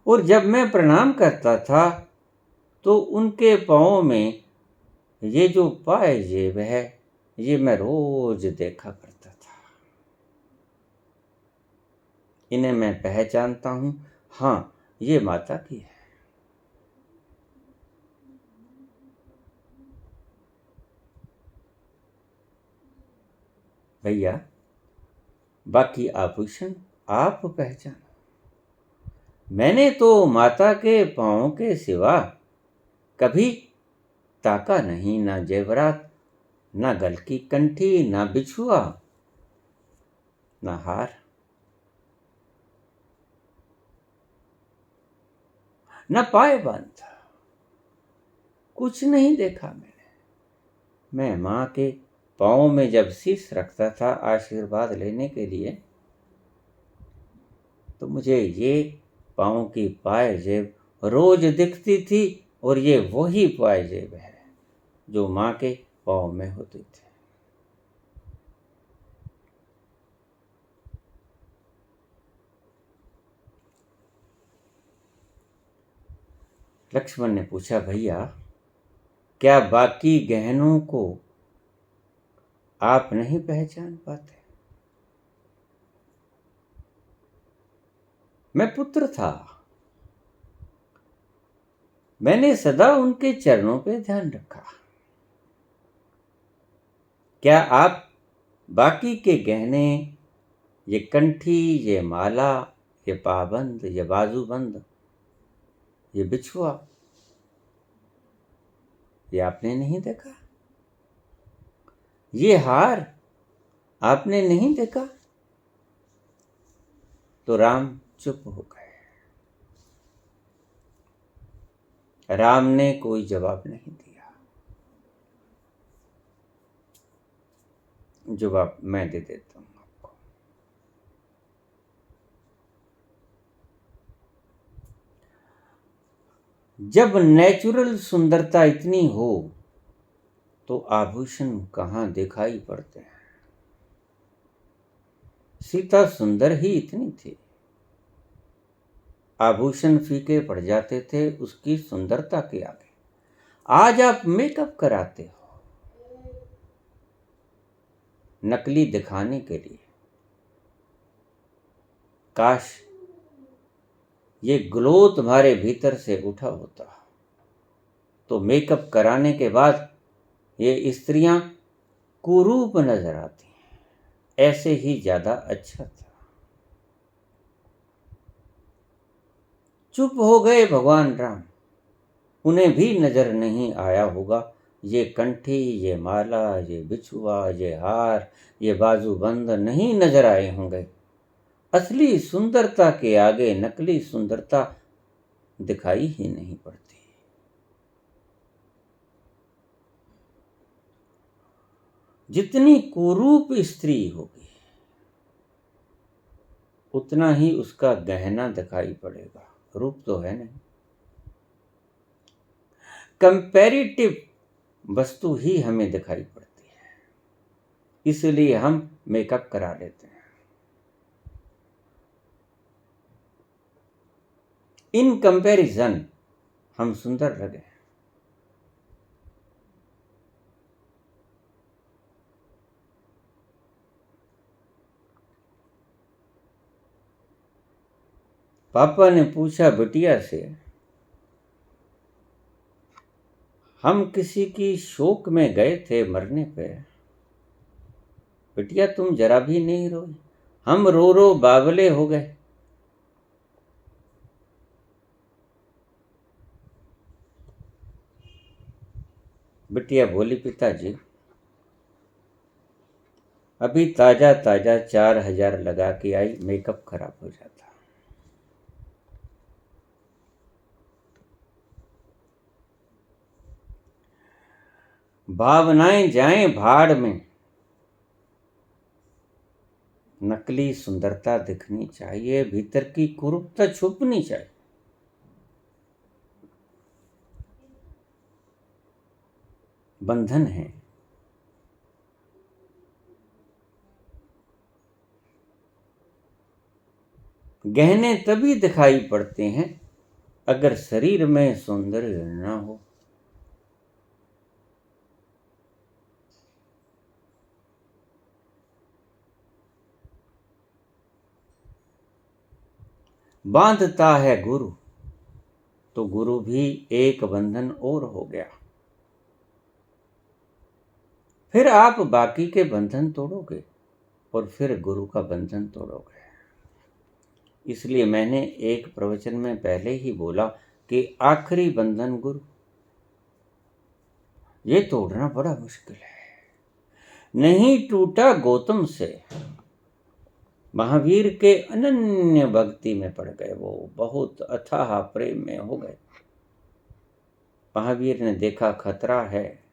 और जब मैं प्रणाम करता था तो उनके पाँव में ये जो पायजेब है ये मैं रोज देखा करता था। इन्हें मैं पहचानता हूँ। हाँ, ये माता की है। भैया बाकी आभूषण आप पहचानो। मैंने तो माता के पाँव के सिवा कभी ताका नहीं, ना जेवरात, ना गल की कंठी, ना बिछुआ, ना हार, ना पायबंद, कुछ नहीं देखा मैंने। मैं माँ के पाँव में जब शीश रखता था आशीर्वाद लेने के लिए, तो मुझे ये पाँव की पायजेब रोज दिखती थी, और ये वही पायजेब है जो माँ के पाँव में होती थी। लक्ष्मण ने पूछा, भैया क्या बाकी गहनों को आप नहीं पहचान पाते? मैं पुत्र था, मैंने सदा उनके चरणों पे ध्यान रखा। क्या आप बाकी के गहने, ये कंठी, ये माला, ये पाबंद, ये बाजूबंद, ये बिछुआ, ये आपने नहीं देखा? ये हार आपने नहीं देखा? तो राम चुप हो गए। राम ने कोई जवाब नहीं दिया। जवाब मैं दे देता हूं आपको। जब नेचुरल सुंदरता इतनी हो तो आभूषण कहाँ दिखाई पड़ते हैं। सीता सुंदर ही इतनी थी, आभूषण फीके पड़ जाते थे उसकी सुंदरता के आगे। आज आप मेकअप कराते हो नकली दिखाने के लिए। काश ये ग्लो तुम्हारे भीतर से उठा होता तो मेकअप कराने के बाद ये स्त्रियां कुरूप नजर आती, ऐसे ही ज्यादा अच्छा था। चुप हो गए भगवान राम, उन्हें भी नजर नहीं आया होगा ये कंठी, ये माला, ये बिछुआ, ये हार, ये बाजूबंद नहीं नजर आए होंगे। असली सुंदरता के आगे नकली सुंदरता दिखाई ही नहीं पड़ती। जितनी कुरूप स्त्री होगी उतना ही उसका गहना दिखाई पड़ेगा, रूप तो है नहीं। कंपैरेटिव वस्तु ही हमें दिखाई पड़ती है, इसलिए हम मेकअप करा लेते हैं। इन कंपैरिजन हम सुंदर लगे। पापा ने पूछा बिटिया से, हम किसी की शोक में गए थे मरने पे, बिटिया तुम जरा भी नहीं रोई, हम रो रो बावले हो गए। बिटिया बोली, पिताजी अभी ताजा ताजा 4,000 लगा के आई, मेकअप खराब हो जाता। भावनाएं जाएं भाड़ में, नकली सुंदरता दिखनी चाहिए, भीतर की कुरूपता छुपनी चाहिए। बंधन है, गहने तभी दिखाई पड़ते हैं अगर शरीर में सौंदर्य न हो। बांधता है गुरु तो गुरु भी एक बंधन और हो गया, फिर आप बाकी के बंधन तोड़ोगे और फिर गुरु का बंधन तोड़ोगे। इसलिए मैंने एक प्रवचन में पहले ही बोला कि आखिरी बंधन गुरु, ये तोड़ना बड़ा मुश्किल है। नहीं टूटा गौतम से, महावीर के अनन्य भक्ति में पड़ गए, वो बहुत अथाह प्रेम में हो गए। महावीर ने देखा खतरा है,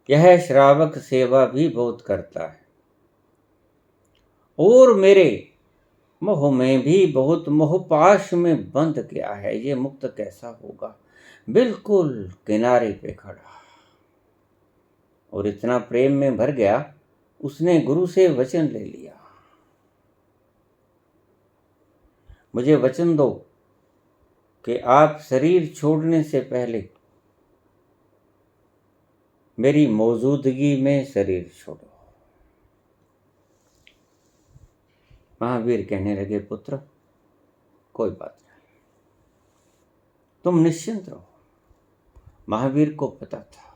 यह श्रावक सेवा भी बहुत करता है और मेरे मोह में भी बहुत मोहपाश में बंध गया है, ये मुक्त कैसा होगा। बिल्कुल किनारे पे खड़ा और इतना प्रेम में भर गया, उसने गुरु से वचन ले लिया, मुझे वचन दो कि आप शरीर छोड़ने से पहले मेरी मौजूदगी में शरीर छोड़ो। महावीर कहने लगे, पुत्र कोई बात नहीं, तुम निश्चिंत रहो। महावीर को पता था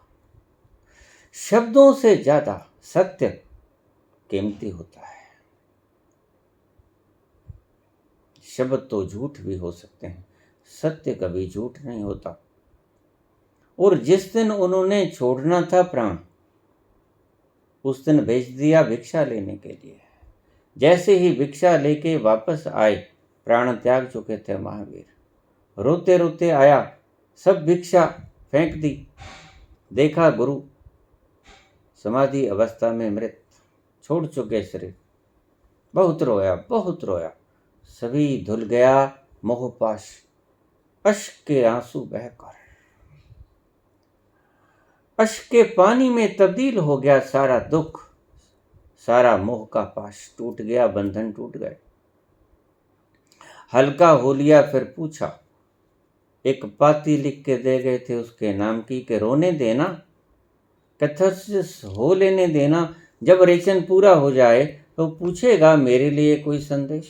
शब्दों से ज्यादा सत्य कीमती होता है। शब्द तो झूठ भी हो सकते हैं, सत्य कभी झूठ नहीं होता। और जिस दिन उन्होंने छोड़ना था प्राण, उस दिन भेज दिया भिक्षा लेने के लिए। जैसे ही भिक्षा लेके वापस आए, प्राण त्याग चुके थे महावीर। रोते रोते आया, सब भिक्षा फेंक दी, देखा गुरु समाधि अवस्था में मृत, छोड़ चुके शरीर। बहुत रोया बहुत रोया, सभी धुल गया मोहपाश, अश्क के आंसू बहकर। अश्क के पानी में तब्दील हो गया सारा दुख, सारा मोह का पाश टूट गया, बंधन टूट गए। हल्का हो लिया फिर पूछा, एक पाती लिख के दे गए थे उसके नाम की, कि रोने देना, कैथारसिस हो लेने देना। जब रेचन पूरा हो जाए तो पूछेगा मेरे लिए कोई संदेश,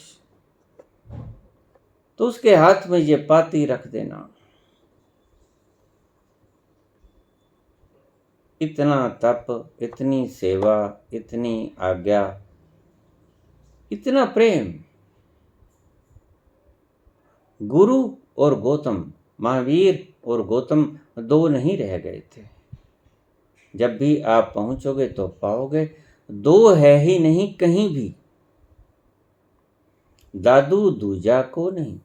तो उसके हाथ में ये पाती रख देना। इतना तप, इतनी सेवा, इतनी आज्ञा, इतना प्रेम। गुरु और गौतम, महावीर और गौतम दो नहीं रह गए थे। जब भी आप पहुंचोगे तो पाओगे दो है ही नहीं कहीं भी। दादू दूजा को नहीं,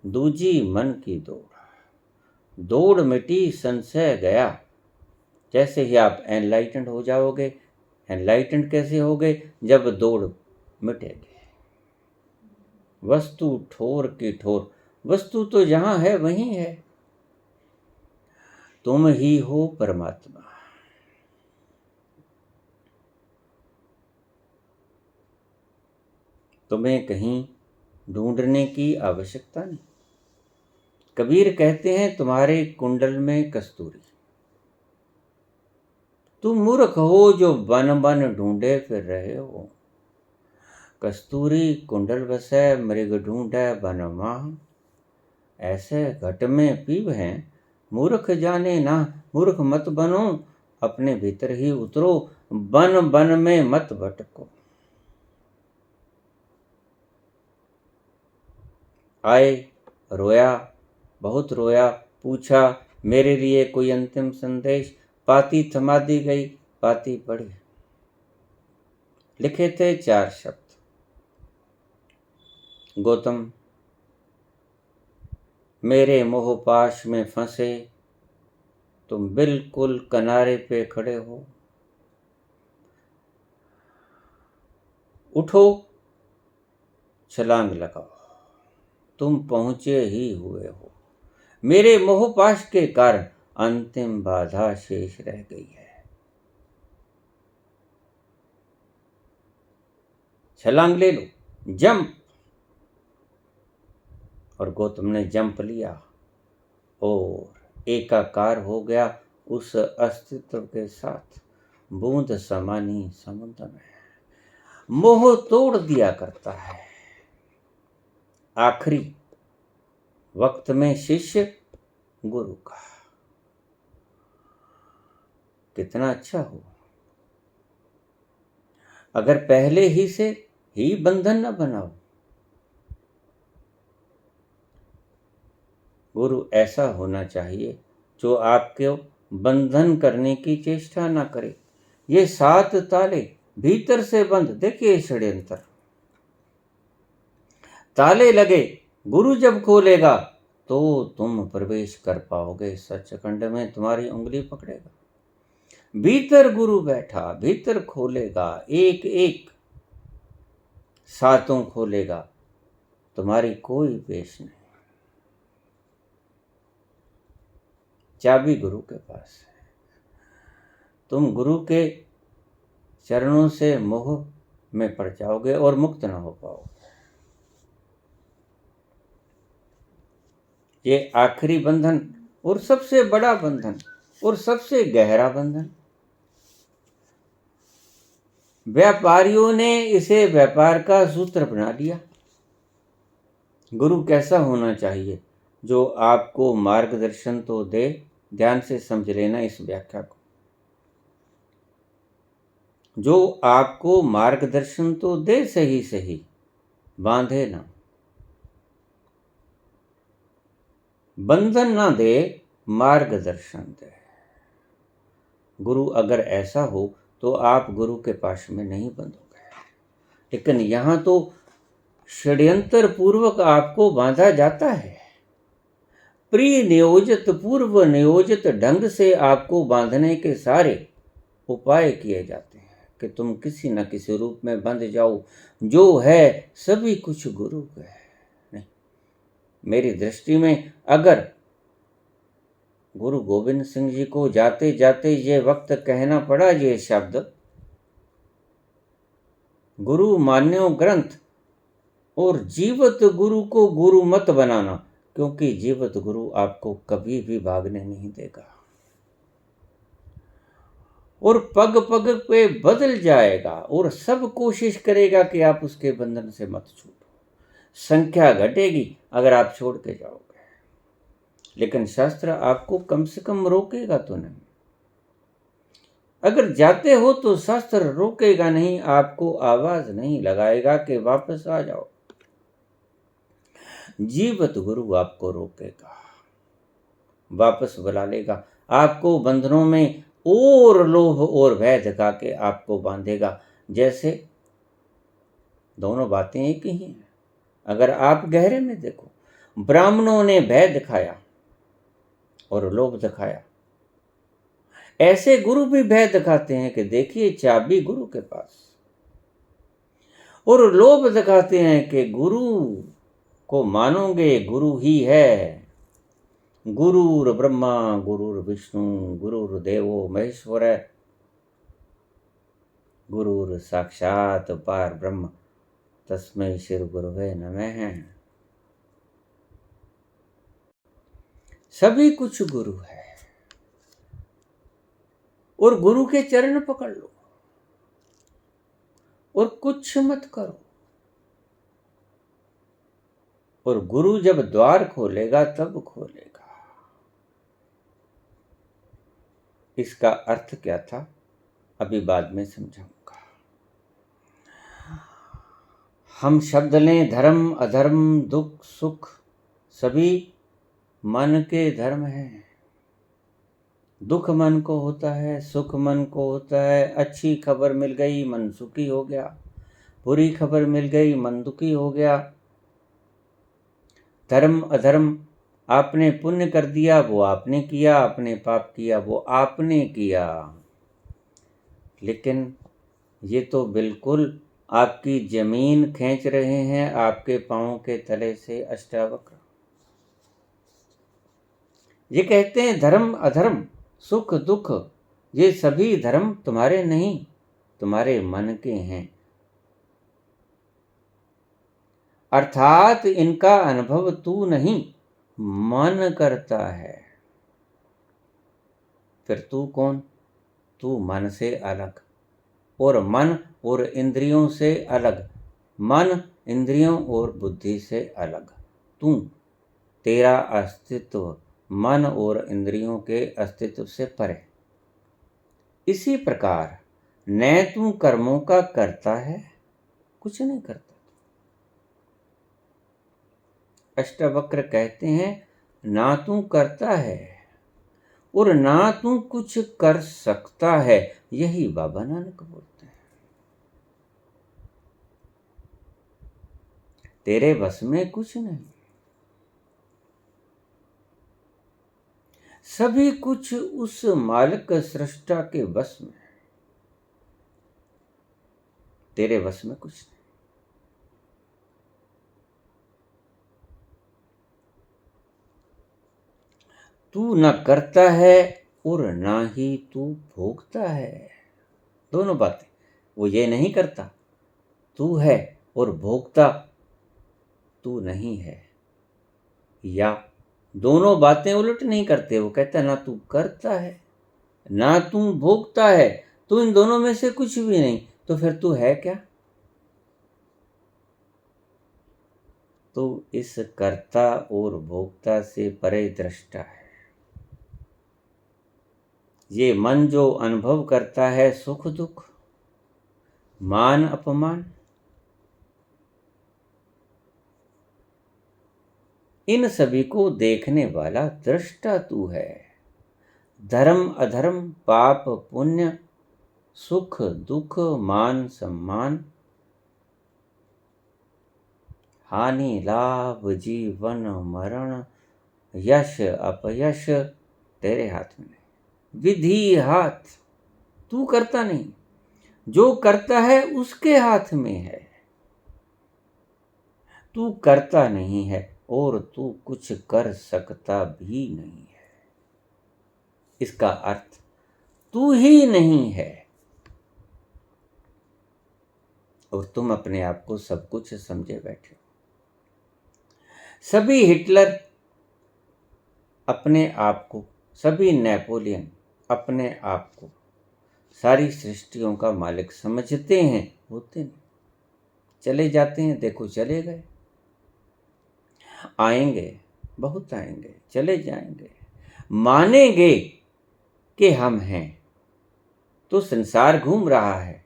दूजी मन की दौड़। दौड़ मिटी संशय गया। जैसे ही आप एनलाइटेंड हो जाओगे, एनलाइटेंड कैसे होगे? जब दौड़ मिटेगी। वस्तु ठोर की ठोर, वस्तु तो जहां है वहीं है। तुम ही हो परमात्मा। तुम्हें कहीं ढूंढने की आवश्यकता नहीं। कबीर कहते हैं तुम्हारे कुंडल में कस्तूरी। तुम मूर्ख हो जो बन बन ढूंढे फिर रहे हो। कस्तूरी कुंडल बसै, मृग ढूंढे बन माह। ऐसे घट में पीव हैं, मूर्ख जाने ना। मूर्ख मत बनो, अपने भीतर ही उतरो, बन बन में मत भटको। आए, रोया, बहुत रोया, पूछा मेरे लिए कोई अंतिम संदेश। पाती थमा दी गई, पाती पढ़ी। लिखे थे 4 शब्द। गौतम, मेरे मोहपाश में फंसे तुम बिल्कुल किनारे पे खड़े हो। उठो, छलांग लगाओ, तुम पहुंचे ही हुए हो। मेरे मोहपाश के कारण अंतिम बाधा शेष रह गई है। छलांग ले लो, जंप। और गौतम ने जंप लिया और एकाकार हो गया उस अस्तित्व के साथ, बूंद समानी समुद्र में। मोह तोड़ दिया करता है। आखिरी वक्त में शिष्य गुरु का कितना अच्छा हो। अगर पहले ही से ही बंधन न बनाओ। गुरु ऐसा होना चाहिए जो आपको बंधन करने की चेष्टा ना करे। ये 7 ताले भीतर से बंद, देखिए षड्यंत्र। ताले लगे, गुरु जब खोलेगा तो तुम प्रवेश कर पाओगे। सचखंड में तुम्हारी उंगली पकड़ेगा। भीतर गुरु बैठा, भीतर खोलेगा, एक एक 7 खोलेगा। तुम्हारी कोई पेश नहीं। चाबी गुरु के पास है। तुम गुरु के चरणों से मोह में पड़ जाओगे और मुक्त ना हो पाओगे। ये आखिरी बंधन और सबसे बड़ा बंधन और सबसे गहरा बंधन। व्यापारियों ने इसे व्यापार का सूत्र बना लिया। गुरु कैसा होना चाहिए? जो आपको मार्गदर्शन तो दे। ध्यान से समझ लेना इस व्याख्या को। जो आपको मार्गदर्शन तो दे, सही सही, बांधे ना। बंधन ना दे, मार्गदर्शन दे। गुरु अगर ऐसा हो तो आप गुरु के पाश में नहीं बंधोगे। लेकिन यहां तो षड्यंत्र पूर्वक आपको बांधा जाता है। प्री नियोजित, पूर्व नियोजित ढंग से आपको बांधने के सारे उपाय किए जाते हैं कि तुम किसी न किसी रूप में बंध जाओ। जो है सभी कुछ गुरु का है। मेरी दृष्टि में अगर गुरु गोविंद सिंह जी को जाते जाते ये वक्त कहना पड़ा ये शब्द, गुरु मान्यो ग्रंथ और जीवत गुरु को गुरु मत बनाना, क्योंकि जीवत गुरु आपको कभी भी भागने नहीं देगा और पग पग पे बदल जाएगा और सब कोशिश करेगा कि आप उसके बंधन से मत छूटो। संख्या घटेगी अगर आप छोड़ के जाओगे, लेकिन शास्त्र आपको कम से कम रोकेगा तो नहीं। अगर जाते हो तो शास्त्र रोकेगा नहीं, आपको आवाज नहीं लगाएगा कि वापस आ जाओ। जीवत गुरु आपको रोकेगा, वापस बुला लेगा, आपको बंधनों में और लोभ और भय दिखा के आपको बांधेगा। जैसे दोनों बातें एक ही हैं। अगर आप गहरे में देखो, ब्राह्मणों ने भय दिखाया और लोभ दिखाया, ऐसे गुरु भी भय दिखाते हैं कि देखिए चाबी गुरु के पास, और लोभ दिखाते हैं कि गुरु को मानोगे गुरु ही है। गुरुर ब्रह्मा गुरुर विष्णु गुरुर्देवो महेश्वर, गुरुर साक्षात पार ब्रह्म तस्मै श्री गुरुवे नमः। सभी कुछ गुरु है और गुरु के चरण पकड़ लो और कुछ मत करो, और गुरु जब द्वार खोलेगा तब खोलेगा। इसका अर्थ क्या था अभी बाद में समझाऊंगा। हम शब्द लें धर्म अधर्म दुख सुख, सभी मन के धर्म हैं। दुख मन को होता है, सुख मन को होता है। अच्छी खबर मिल गई मन सुखी हो गया, बुरी खबर मिल गई मन दुखी हो गया। धर्म अधर्म, आपने पुण्य कर दिया वो आपने किया, आपने पाप किया वो आपने किया। लेकिन ये तो बिल्कुल आपकी जमीन खींच रहे हैं आपके पांव के तले से अष्टावक्र। ये कहते हैं धर्म अधर्म सुख दुख, ये सभी धर्म तुम्हारे नहीं, तुम्हारे मन के हैं। अर्थात इनका अनुभव तू नहीं, मन करता है। फिर तू कौन? तू मन से अलग, और मन और इंद्रियों से अलग, मन इंद्रियों और बुद्धि से अलग। तू, तेरा अस्तित्व मन और इंद्रियों के अस्तित्व से परे। इसी प्रकार न तू कर्मों का करता है, कुछ नहीं करता। अष्टावक्र कहते हैं ना तू करता है और ना तू कुछ कर सकता है। यही बाबा नानक बोलते हैं। तेरे बस में कुछ नहीं, सभी कुछ उस मालिक सृष्टा के बस में है। तेरे बस में कुछ नहीं। तू न करता है और ना ही तू भोगता है। दोनों बातें, वो ये नहीं करता तू है, और भोगता तू नहीं है। या दोनों बातें उलट नहीं करते। वो कहता है ना तू करता है ना तू भोगता है, तू इन दोनों में से कुछ भी नहीं, तो फिर तू है क्या? तो इस कर्ता और भोक्ता से परे दृष्टा है। ये मन जो अनुभव करता है सुख दुख मान अपमान, इन सभी को देखने वाला दृष्टा तू है। धर्म अधर्म पाप पुण्य सुख दुख मान सम्मान, हानि लाभ जीवन मरण यश अपयश तेरे हाथ में नहीं। विधि हाथ, तू करता नहीं, जो करता है उसके हाथ में है। तू करता नहीं है, और तू कुछ कर सकता भी नहीं है। इसका अर्थ तू ही नहीं है और तुम अपने आप को सब कुछ समझे बैठे हो। सभी हिटलर अपने आप को, सभी नेपोलियन अपने आप को सारी सृष्टियों का मालिक समझते हैं, होते नहीं। चले जाते हैं, देखो चले गए, आएंगे, बहुत आएंगे, चले जाएंगे। मानेंगे कि हम हैं तो संसार घूम रहा है,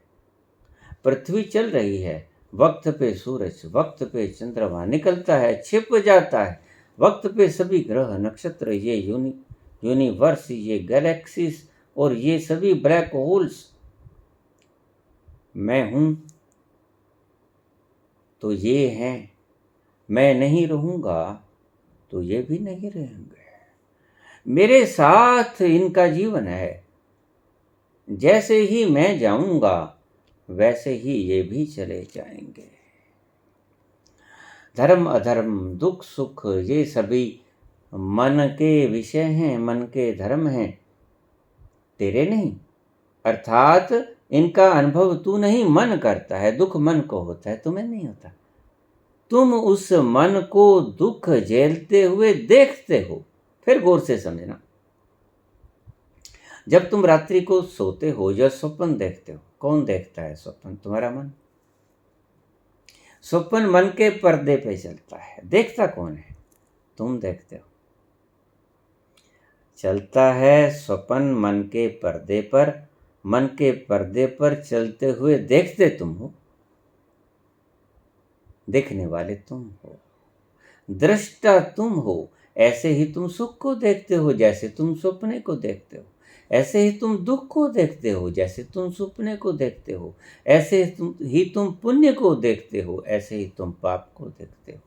पृथ्वी चल रही है, वक्त पे सूरज, वक्त पे चंद्रमा निकलता है, छिप जाता है, वक्त पे सभी ग्रह नक्षत्र, ये यूनिवर्स, ये गैलेक्सीज और ये सभी ब्लैक होल्स, मैं हूं तो ये हैं, मैं नहीं रहूंगा तो ये भी नहीं रहेंगे। मेरे साथ इनका जीवन है, जैसे ही मैं जाऊंगा वैसे ही ये भी चले जाएंगे। धर्म अधर्म, दुख सुख, ये सभी मन के विषय हैं, मन के धर्म हैं, तेरे नहीं। अर्थात इनका अनुभव तू नहीं, मन करता है। दुख मन को होता है, तुम्हें नहीं होता। तुम उस मन को दुख झेलते हुए देखते हो। फिर गौर से समझना, जब तुम रात्रि को सोते हो या स्वप्न देखते हो, कौन देखता है स्वप्न? तुम्हारा मन। स्वप्न मन के पर्दे पे चलता है, देखता कौन है? तुम देखते हो। चलता है स्वप्न मन के पर्दे पर, मन के पर्दे पर चलते हुए देखते तुम हो, देखने वाले तुम हो, दृष्टा तुम हो। ऐसे ही तुम सुख को देखते हो जैसे तुम सपने को देखते हो, ऐसे ही तुम दुख को देखते हो जैसे तुम सपने को देखते हो, ऐसे ही तुम पुण्य को देखते हो, ऐसे ही तुम पाप को देखते हो।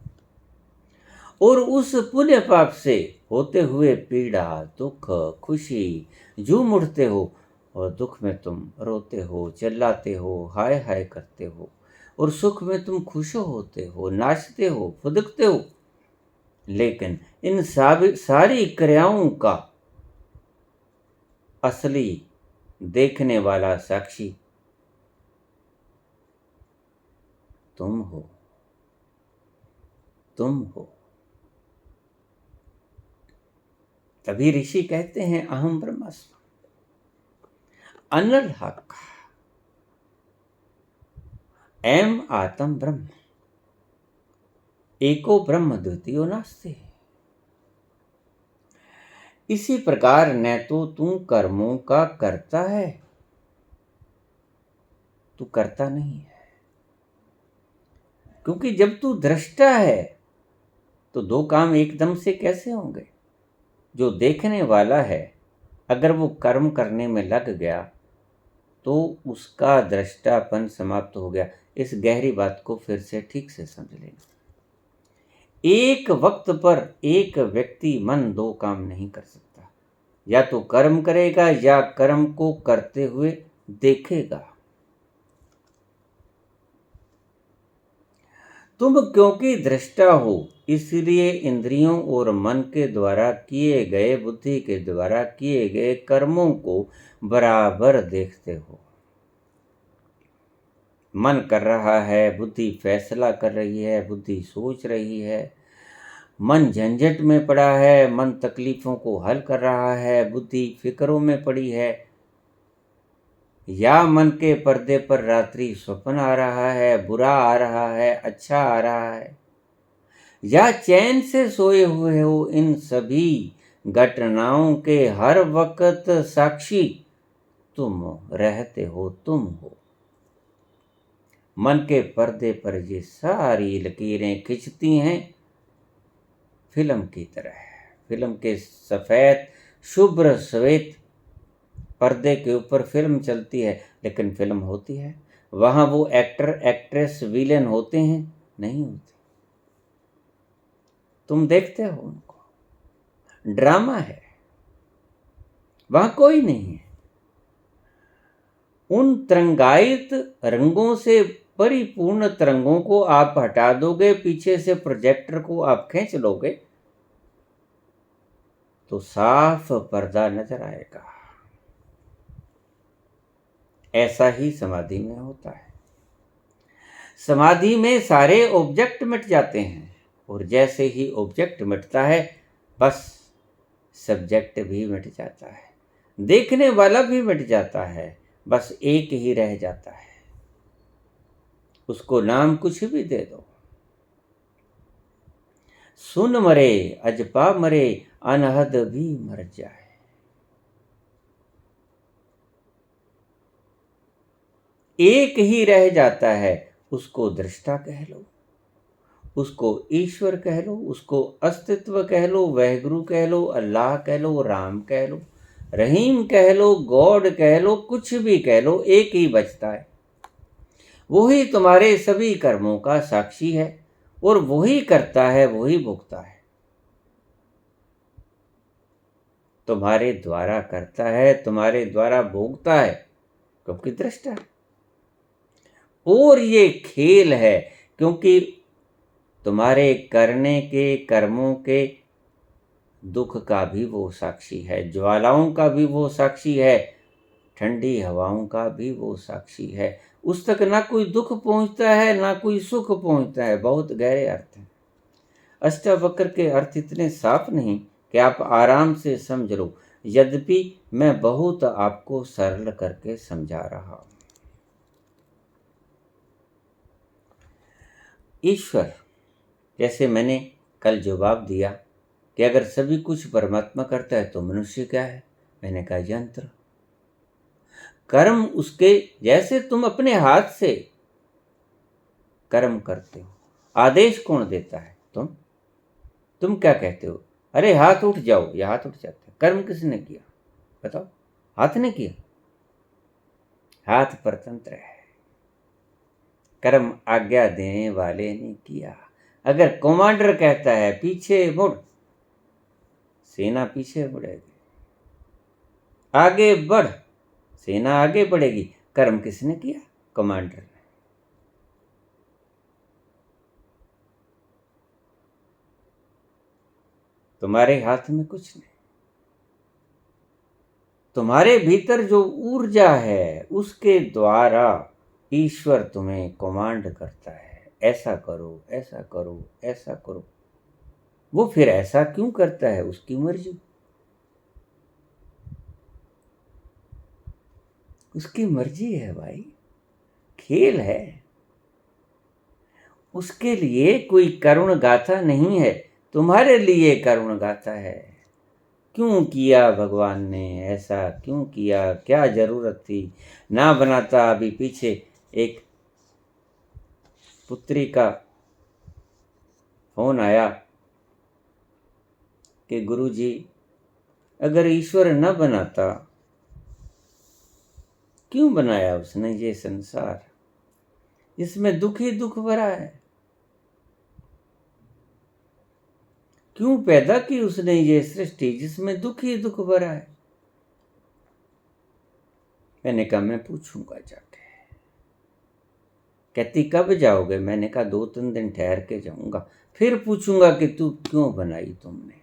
और उस पुण्य पाप से होते हुए पीड़ा, दुख, खुशी झूम उठते हो, और दुख में तुम रोते हो, चिल्लाते हो, हाय हाय करते हो, और सुख में तुम खुश होते हो, नाचते हो, फुदकते हो। लेकिन इन सारी क्रियाओं का असली देखने वाला साक्षी तुम हो, तुम हो। तभी ऋषि कहते हैं अहम ब्रह्मास्मि, अनल हक, एम आत्म ब्रह्म, एको ब्रह्म द्वितीयो नास्ति। इसी प्रकार न तो तू कर्मों का करता है, तू करता नहीं है। क्योंकि जब तू दृष्टा है तो दो काम एकदम से कैसे होंगे? जो देखने वाला है अगर वो कर्म करने में लग गया तो उसका दृष्टापन समाप्त हो गया। इस गहरी बात को फिर से ठीक से समझ लेना। एक वक्त पर एक व्यक्ति मन दो काम नहीं कर सकता, या तो कर्म करेगा या कर्म को करते हुए देखेगा। तुम क्योंकि दृष्टा हो इसलिए इंद्रियों और मन के द्वारा किए गए, बुद्धि के द्वारा किए गए कर्मों को बराबर देखते हो। मन कर रहा है, बुद्धि फैसला कर रही है, बुद्धि सोच रही है, मन झंझट में पड़ा है, मन तकलीफों को हल कर रहा है, बुद्धि फिक्रों में पड़ी है, या मन के पर्दे पर रात्रि स्वप्न आ रहा है, बुरा आ रहा है, अच्छा आ रहा है, या चैन से सोए हुए हो, इन सभी घटनाओं के हर वक्त साक्षी तुम रहते हो, तुम हो। मन के पर्दे पर ये सारी लकीरें खिंचती हैं फिल्म की तरह। फिल्म के सफ़ेद शुभ्र श्वेत पर्दे के ऊपर फिल्म चलती है, लेकिन फिल्म होती है, वहाँ वो एक्टर एक्ट्रेस विलेन होते हैं? नहीं होते। तुम देखते हो उनको, ड्रामा है, वहाँ कोई नहीं है। उन तरंगायित रंगों से परिपूर्ण तरंगों को आप हटा दोगे, पीछे से प्रोजेक्टर को आप खींच लोगे तो साफ पर्दा नजर आएगा। ऐसा ही समाधि में होता है। समाधि में सारे ऑब्जेक्ट मिट जाते हैं और जैसे ही ऑब्जेक्ट मिटता है बस सब्जेक्ट भी मिट जाता है, देखने वाला भी मिट जाता है, बस एक ही रह जाता है। उसको नाम कुछ भी दे दो। सुन मरे अजपा मरे, अनहद भी मर जाए। एक ही रह जाता है, उसको दृष्टा कह लो, उसको ईश्वर कह लो, उसको अस्तित्व कह लो, वहगुरु कह लो, अल्लाह कह लो, राम कह लो, रहीम कह लो, गॉड कह लो, कुछ भी कह लो, एक ही बचता है। वही तुम्हारे सभी कर्मों का साक्षी है और वही करता है, वही भुगता है। तुम्हारे द्वारा करता है, तुम्हारे द्वारा भोगता है, क्योंकि दृष्टा है। और ये खेल है क्योंकि तुम्हारे करने के कर्मों के दुख का भी वो साक्षी है, ज्वालाओं का भी वो साक्षी है, ठंडी हवाओं का भी वो साक्षी है। उस तक ना कोई दुख पहुंचता है ना कोई सुख पहुंचता है। बहुत गहरे अर्थ हैं। अष्टावक्र के अर्थ इतने साफ नहीं कि आप आराम से समझ लो, यद्यपि मैं बहुत आपको सरल करके समझा रहा हूं। ईश्वर, जैसे मैंने कल जवाब दिया कि अगर सभी कुछ परमात्मा करता है तो मनुष्य क्या है, मैंने कहा यंत्र। कर्म उसके, जैसे तुम अपने हाथ से कर्म करते हो, आदेश कौन देता है? तुम क्या कहते हो? अरे हाथ उठ जाओ, या हाथ उठ जाता है। कर्म किसने किया बताओ? हाथ ने किया। हाथ परतंत्र है, कर्म आज्ञा देने वाले ने किया। अगर कमांडर कहता है पीछे मुड़, सेना पीछे मुड़ेगी। आगे बढ़, सेना आगे बढ़ेगी। कर्म किसने किया? कमांडर ने। तुम्हारे हाथ में कुछ नहीं। तुम्हारे भीतर जो ऊर्जा है उसके द्वारा ईश्वर तुम्हें कमांड करता है, ऐसा करो, ऐसा करो, ऐसा करो। वो फिर ऐसा क्यों करता है? उसकी मर्जी। उसकी मर्जी है भाई, खेल है। उसके लिए कोई करुण गाथा नहीं है, तुम्हारे लिए करुण गाथा है। क्यों किया भगवान ने ऐसा? क्यों किया? क्या जरूरत थी? ना बनाता। अभी पीछे एक पुत्री का फोन आया कि गुरुजी, अगर ईश्वर न बनाता, क्यों बनाया उसने ये संसार, इसमें दुख ही दुख भरा है? क्यों पैदा की उसने ये सृष्टि जिसमें दुख ही दुख भरा है? मैंने कहा मैं पूछूंगा जाके। कहती कब जाओगे? मैंने कहा 2-3 दिन ठहर के जाऊंगा, फिर पूछूंगा कि तू क्यों बनाई तुमने।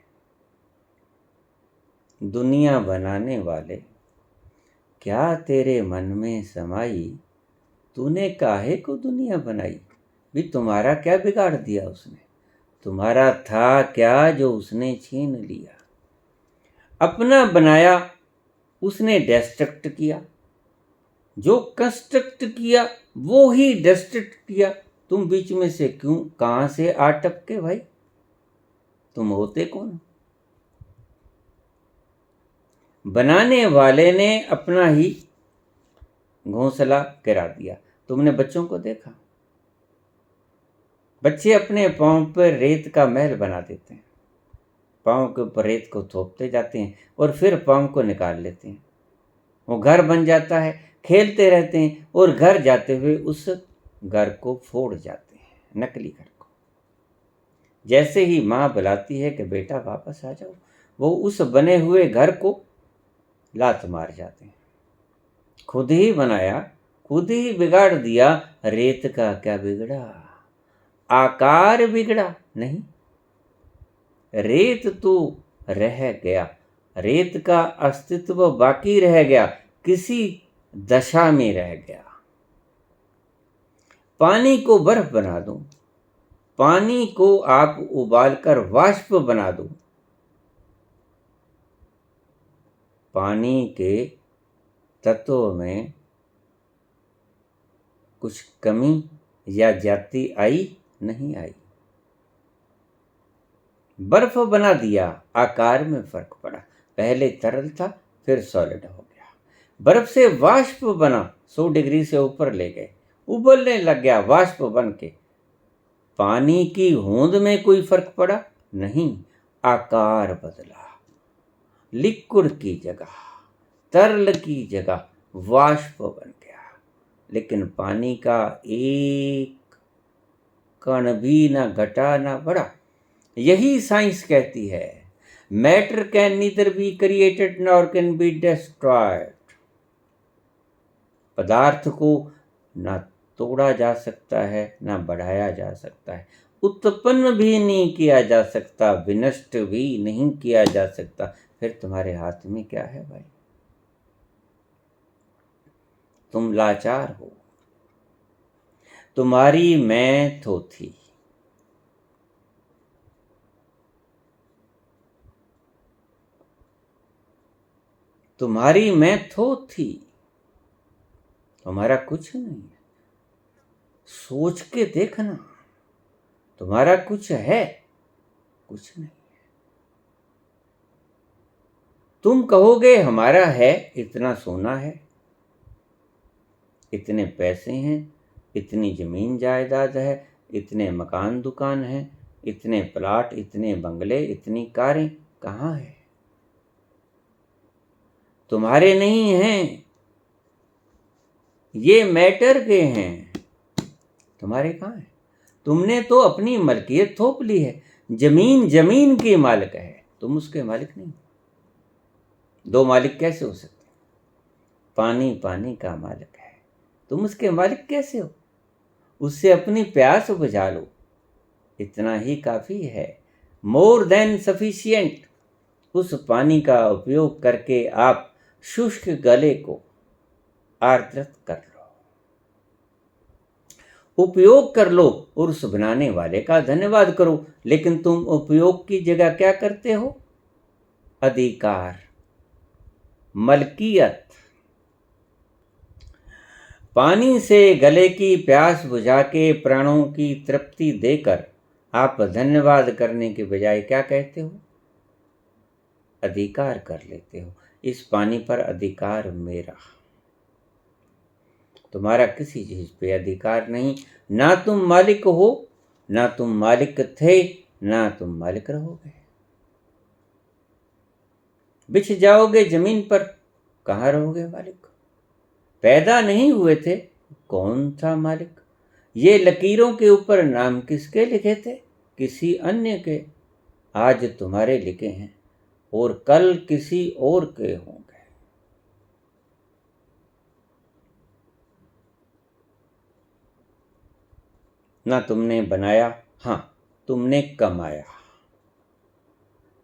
दुनिया बनाने वाले, क्या तेरे मन में समाई, तूने काहे को दुनिया बनाई? भी तुम्हारा क्या बिगाड़ दिया उसने? तुम्हारा था क्या जो उसने छीन लिया? अपना बनाया उसने डिस्ट्रक्ट किया, जो कंस्ट्रक्ट किया वो ही डिस्ट्रक्ट किया। तुम बीच में से क्यों, कहां से आ टपके भाई? तुम होते कौन? बनाने वाले ने अपना ही घोंसला गिरा दिया। तुमने बच्चों को देखा, बच्चे अपने पांव पर रेत का महल बना देते हैं, पांव के ऊपर रेत को थोपते जाते हैं और फिर पांव को निकाल लेते हैं। वो घर बन जाता है, खेलते रहते हैं और घर जाते हुए उस घर को फोड़ जाते हैं, नकली घर को। जैसे ही माँ बुलाती है कि बेटा वापस आ जाओ, वो उस बने हुए घर को लात मार जाते हैं। खुद ही बनाया खुद ही बिगाड़ दिया, रेत का क्या बिगड़ा, आकार बिगड़ा नहीं, रेत तो रह गया, रेत का अस्तित्व बाकी रह गया, किसी दशा में रह गया। पानी को बर्फ बना दूं, पानी को आप उबालकर वाष्प बना दो, पानी के तत्वों में कुछ कमी या ज्यादती आई नहीं आई। बर्फ बना दिया, आकार में फर्क पड़ा, पहले तरल था फिर सॉलिड हो गया। बर्फ से वाष्प बना, 100 डिग्री से ऊपर ले गए, उबलने लग गया वाष्प बन के। पानी की होंद में कोई फर्क पड़ा नहीं, आकार बदला, लिक्विड की जगह, तरल की जगह वाष्प बन गया। लेकिन पानी का एक कण भी ना घटा ना बढ़ा। यही साइंस कहती है, matter can neither be created nor can be destroyed. पदार्थ को ना तोड़ा जा सकता है ना बढ़ाया जा सकता है, उत्पन्न भी नहीं किया जा सकता, विनष्ट भी नहीं किया जा सकता। फिर तुम्हारे हाथ में क्या है भाई? तुम लाचार हो, तुम्हारी मैं तो थी, तुम्हारी मैं तो थी, तुम्हारा कुछ नहीं है। सोच के देखना, तुम्हारा कुछ है? कुछ नहीं। तुम कहोगे हमारा है, इतना सोना है, इतने पैसे हैं, इतनी जमीन जायदाद है, इतने मकान दुकान हैं, इतने प्लाट, इतने बंगले, इतनी कारें, कहाँ है? तुम्हारे नहीं हैं, ये मैटर के हैं, तुम्हारे कहाँ है? तुमने तो अपनी मलकियत थोप ली है, जमीन जमीन के मालिक है, तुम उसके मालिक नहीं। दो मालिक कैसे हो सकते? पानी पानी का मालिक है, तुम उसके मालिक कैसे हो? उससे अपनी प्यास बुझा लो, इतना ही काफी है, मोर देन सफिशिएंट। उस पानी का उपयोग करके आप शुष्क गले को आर्द्रत कर लो, उपयोग कर लो और उस बनाने वाले का धन्यवाद करो। लेकिन तुम उपयोग की जगह क्या करते हो? अधिकार, मलकियत। पानी से गले की प्यास बुझा के प्राणों की तृप्ति देकर आप धन्यवाद करने के बजाय क्या कहते हो? अधिकार कर लेते हो। इस पानी पर अधिकार मेरा, तुम्हारा किसी चीज पे अधिकार नहीं। ना तुम मालिक हो, ना तुम मालिक थे, ना तुम मालिक रहोगे। बिछ जाओगे जमीन पर, कहाँ रहोगे मालिक? पैदा नहीं हुए थे, कौन था मालिक? ये लकीरों के ऊपर नाम किसके लिखे थे? किसी अन्य के। आज तुम्हारे लिखे हैं और कल किसी और के होंगे। ना तुमने बनाया, हाँ तुमने कमाया,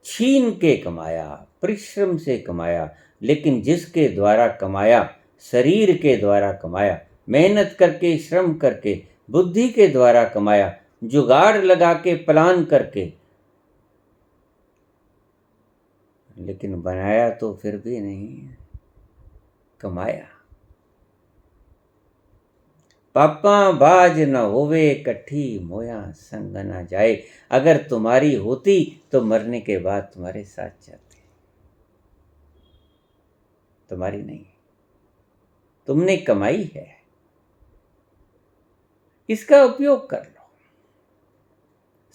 छीन के कमाया, परिश्रम से कमाया। लेकिन जिसके द्वारा कमाया, शरीर के द्वारा कमाया, मेहनत करके, श्रम करके, बुद्धि के द्वारा कमाया, जुगाड़ लगा के, प्लान करके, लेकिन बनाया तो फिर भी नहीं, कमाया। पापा बाज न होवे कट्ठी मोया संग न जाए। अगर तुम्हारी होती तो मरने के बाद तुम्हारे साथ जाते, तुम्हारी नहीं। तुमने कमाई है, इसका उपयोग कर लो,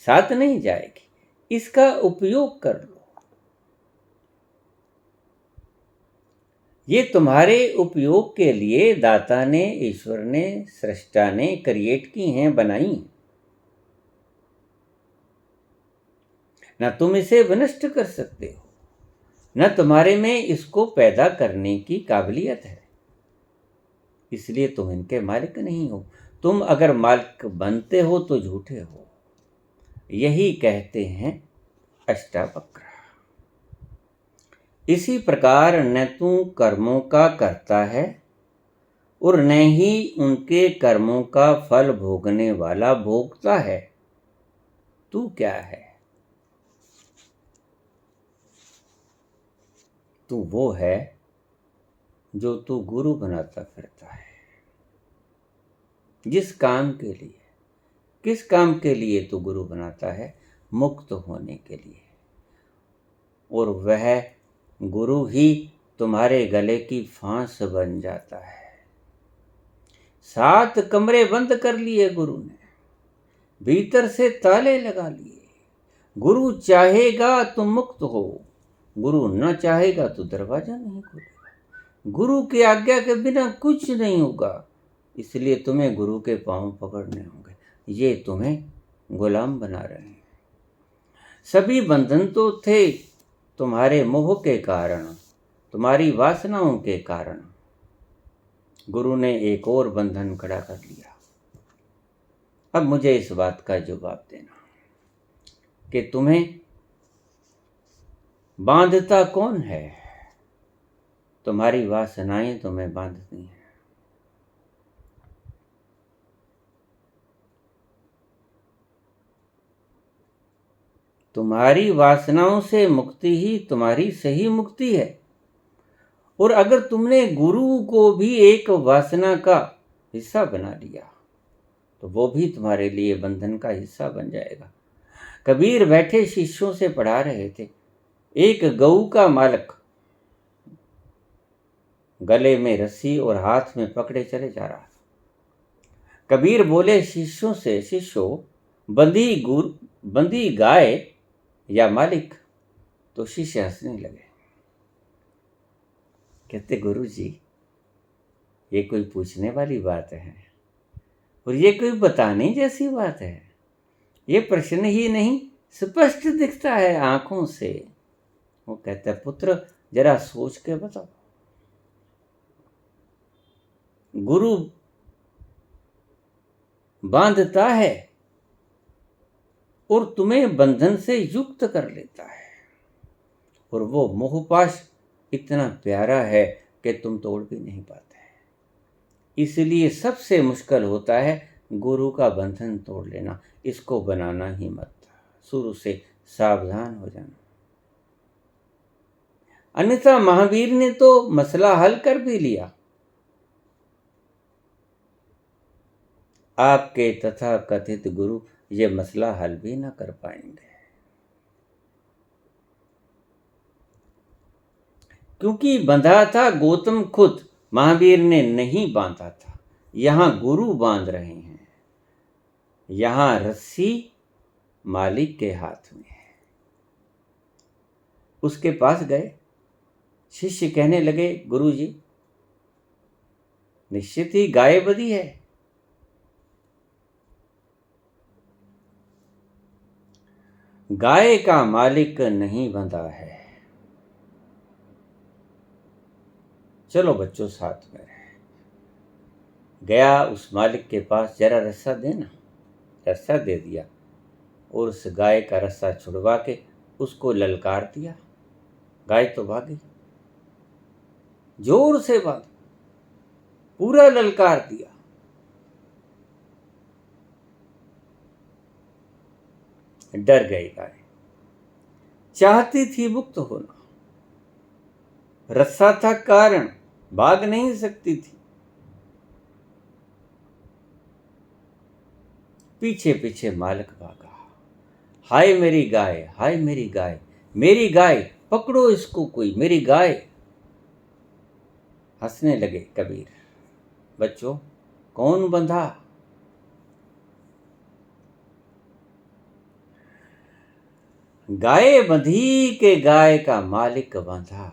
साथ नहीं जाएगी, इसका उपयोग कर लो। ये तुम्हारे उपयोग के लिए दाता ने, ईश्वर ने, सृष्टा ने क्रिएट की हैं, बनाई। ना तुम इसे विनष्ट कर सकते हो, न तुम्हारे में इसको पैदा करने की काबिलियत है। इसलिए तुम इनके मालिक नहीं हो। तुम अगर मालिक बनते हो तो झूठे हो। यही कहते हैं अष्टावक्र। इसी प्रकार न तू कर्मों का करता है और न ही उनके कर्मों का फल भोगने वाला भोगता है। तू क्या है? तू वो है जो तू गुरु बनाता फिरता है। जिस काम के लिए, किस काम के लिए तू गुरु बनाता है? मुक्त होने के लिए। और वह गुरु ही तुम्हारे गले की फांस बन जाता है। 7 कमरे बंद कर लिए गुरु ने, भीतर से ताले लगा लिए। गुरु चाहेगा तो मुक्त हो, गुरु न चाहेगा तो दरवाजा नहीं खोलेगा। गुरु की आज्ञा के बिना कुछ नहीं होगा, इसलिए तुम्हें गुरु के पांव पकड़ने होंगे। ये तुम्हें गुलाम बना रहे हैं। सभी बंधन तो थे तुम्हारे मोह के कारण, तुम्हारी वासनाओं के कारण। गुरु ने एक और बंधन खड़ा कर लिया। अब मुझे इस बात का जवाब देना कि तुम्हें बांधता कौन है? तुम्हारी वासनाएं तुम्हें बांधती हैं। तुम्हारी वासनाओं से मुक्ति ही तुम्हारी सही मुक्ति है। और अगर तुमने गुरु को भी एक वासना का हिस्सा बना लिया तो वो भी तुम्हारे लिए बंधन का हिस्सा बन जाएगा। कबीर बैठे शिष्यों से पढ़ा रहे थे। एक गऊ का मालिक गले में रस्सी और हाथ में पकड़े चले जा रहा था। कबीर बोले शिष्यों से, शिष्यों, बंदी गाय या मालिक? तो शिष्य हंसने लगे। कहते, गुरु जी, ये कोई पूछने वाली बात है और ये कोई बताने जैसी बात है? ये प्रश्न ही नहीं, स्पष्ट दिखता है आंखों से। वो कहता है, पुत्र जरा सोच के बताओ। गुरु बांधता है और तुम्हें बंधन से युक्त कर लेता है, और वो मोहपाश इतना प्यारा है कि तुम तोड़ भी नहीं पाते। इसलिए सबसे मुश्किल होता है गुरु का बंधन तोड़ लेना। इसको बनाना ही मत, शुरू से सावधान हो जाना। अन्यथा महावीर ने तो मसला हल कर भी लिया। आपके तथा कथित गुरु ये मसला हल भी ना कर पाएंगे, क्योंकि बंधा था गौतम खुद, महावीर ने नहीं बांधा था। यहां गुरु बांध रहे हैं, यहां रस्सी मालिक के हाथ में है। उसके पास गए, शिष्य कहने लगे, गुरु जी, निश्चित ही गाय बंधी है। गाय का मालिक नहीं बंधा है। चलो बच्चों साथ में रहे। गया उस मालिक के पास, जरा रस्सा देना। रस्सा दे दिया और उस गाय का रस्सा छुड़वा के उसको ललकार दिया। गाय तो भागी, जोर से भागी, पूरा ललकार दिया। डर गई गाय, चाहती थी मुक्त होना, रस्सा था कारण, भाग नहीं सकती थी। पीछे पीछे मालिक भागा। हाय मेरी गाय, हाय मेरी गाय, मेरी गाय, पकड़ो इसको कोई, मेरी गाय। हंसने लगे कबीर। बच्चों, कौन बंधा? गाय बंधी के गाय का मालिक बंधा।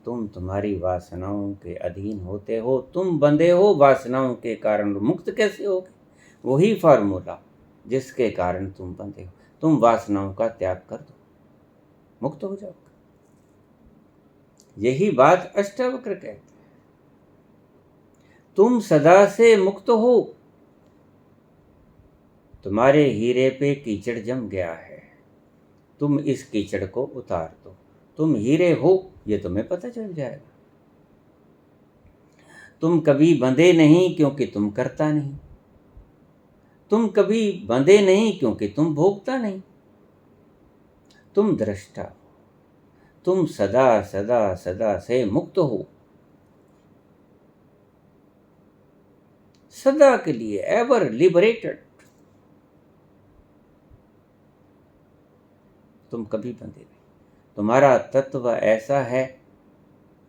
तुम तुम्हारी वासनाओं के अधीन होते हो, तुम बंधे हो वासनाओं के कारण, मुक्त कैसे होगे? वही फार्मूला जिसके कारण तुम बंधे हो। तुम वासनाओं का त्याग कर दो, मुक्त हो जाओगे। यही बात अष्टावक्र कहते हैं। तुम सदा से मुक्त हो। तुम्हारे हीरे पे कीचड़ जम गया है, तुम इस कीचड़ को उतार दो। तुम हीरे हो ये तुम्हें पता चल जाएगा। तुम कभी बंधे नहीं क्योंकि तुम करता नहीं। तुम कभी बंधे नहीं क्योंकि तुम भोगता नहीं। तुम दृष्टा हो। तुम सदा सदा सदा से मुक्त हो, सदा के लिए, एवर लिबरेटेड। तुम कभी बंधे नहीं। तुम्हारा तत्व ऐसा है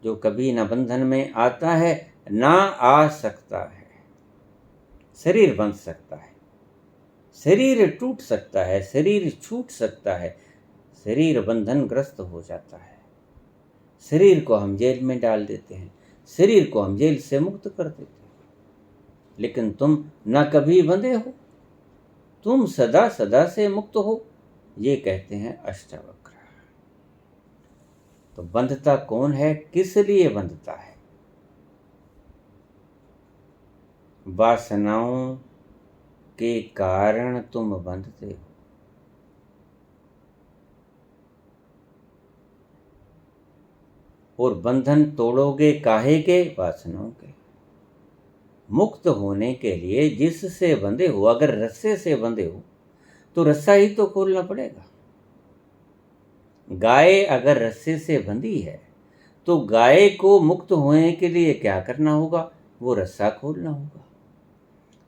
जो कभी न बंधन में आता है ना आ सकता है। शरीर बंध सकता है, शरीर टूट सकता है, शरीर छूट सकता है, शरीर बंधनग्रस्त हो जाता है। शरीर को हम जेल में डाल देते हैं, शरीर को हम जेल से मुक्त कर देते हैं। लेकिन तुम न कभी बंधे हो, तुम सदा सदा से मुक्त हो। ये कहते हैं अष्टावक्र। तो बंधता कौन है, किस लिए बंधता है? वासनाओं के कारण तुम बंधते हो। और बंधन तोड़ोगे काहे के? वासनाओं के। मुक्त होने के लिए जिससे बंधे हो, अगर रस्से से बंधे हो तो रस्सा ही तो खोलना पड़ेगा। गाय अगर रस्से से बंधी है तो गाय को मुक्त होने के लिए क्या करना होगा? वो रस्सा खोलना होगा।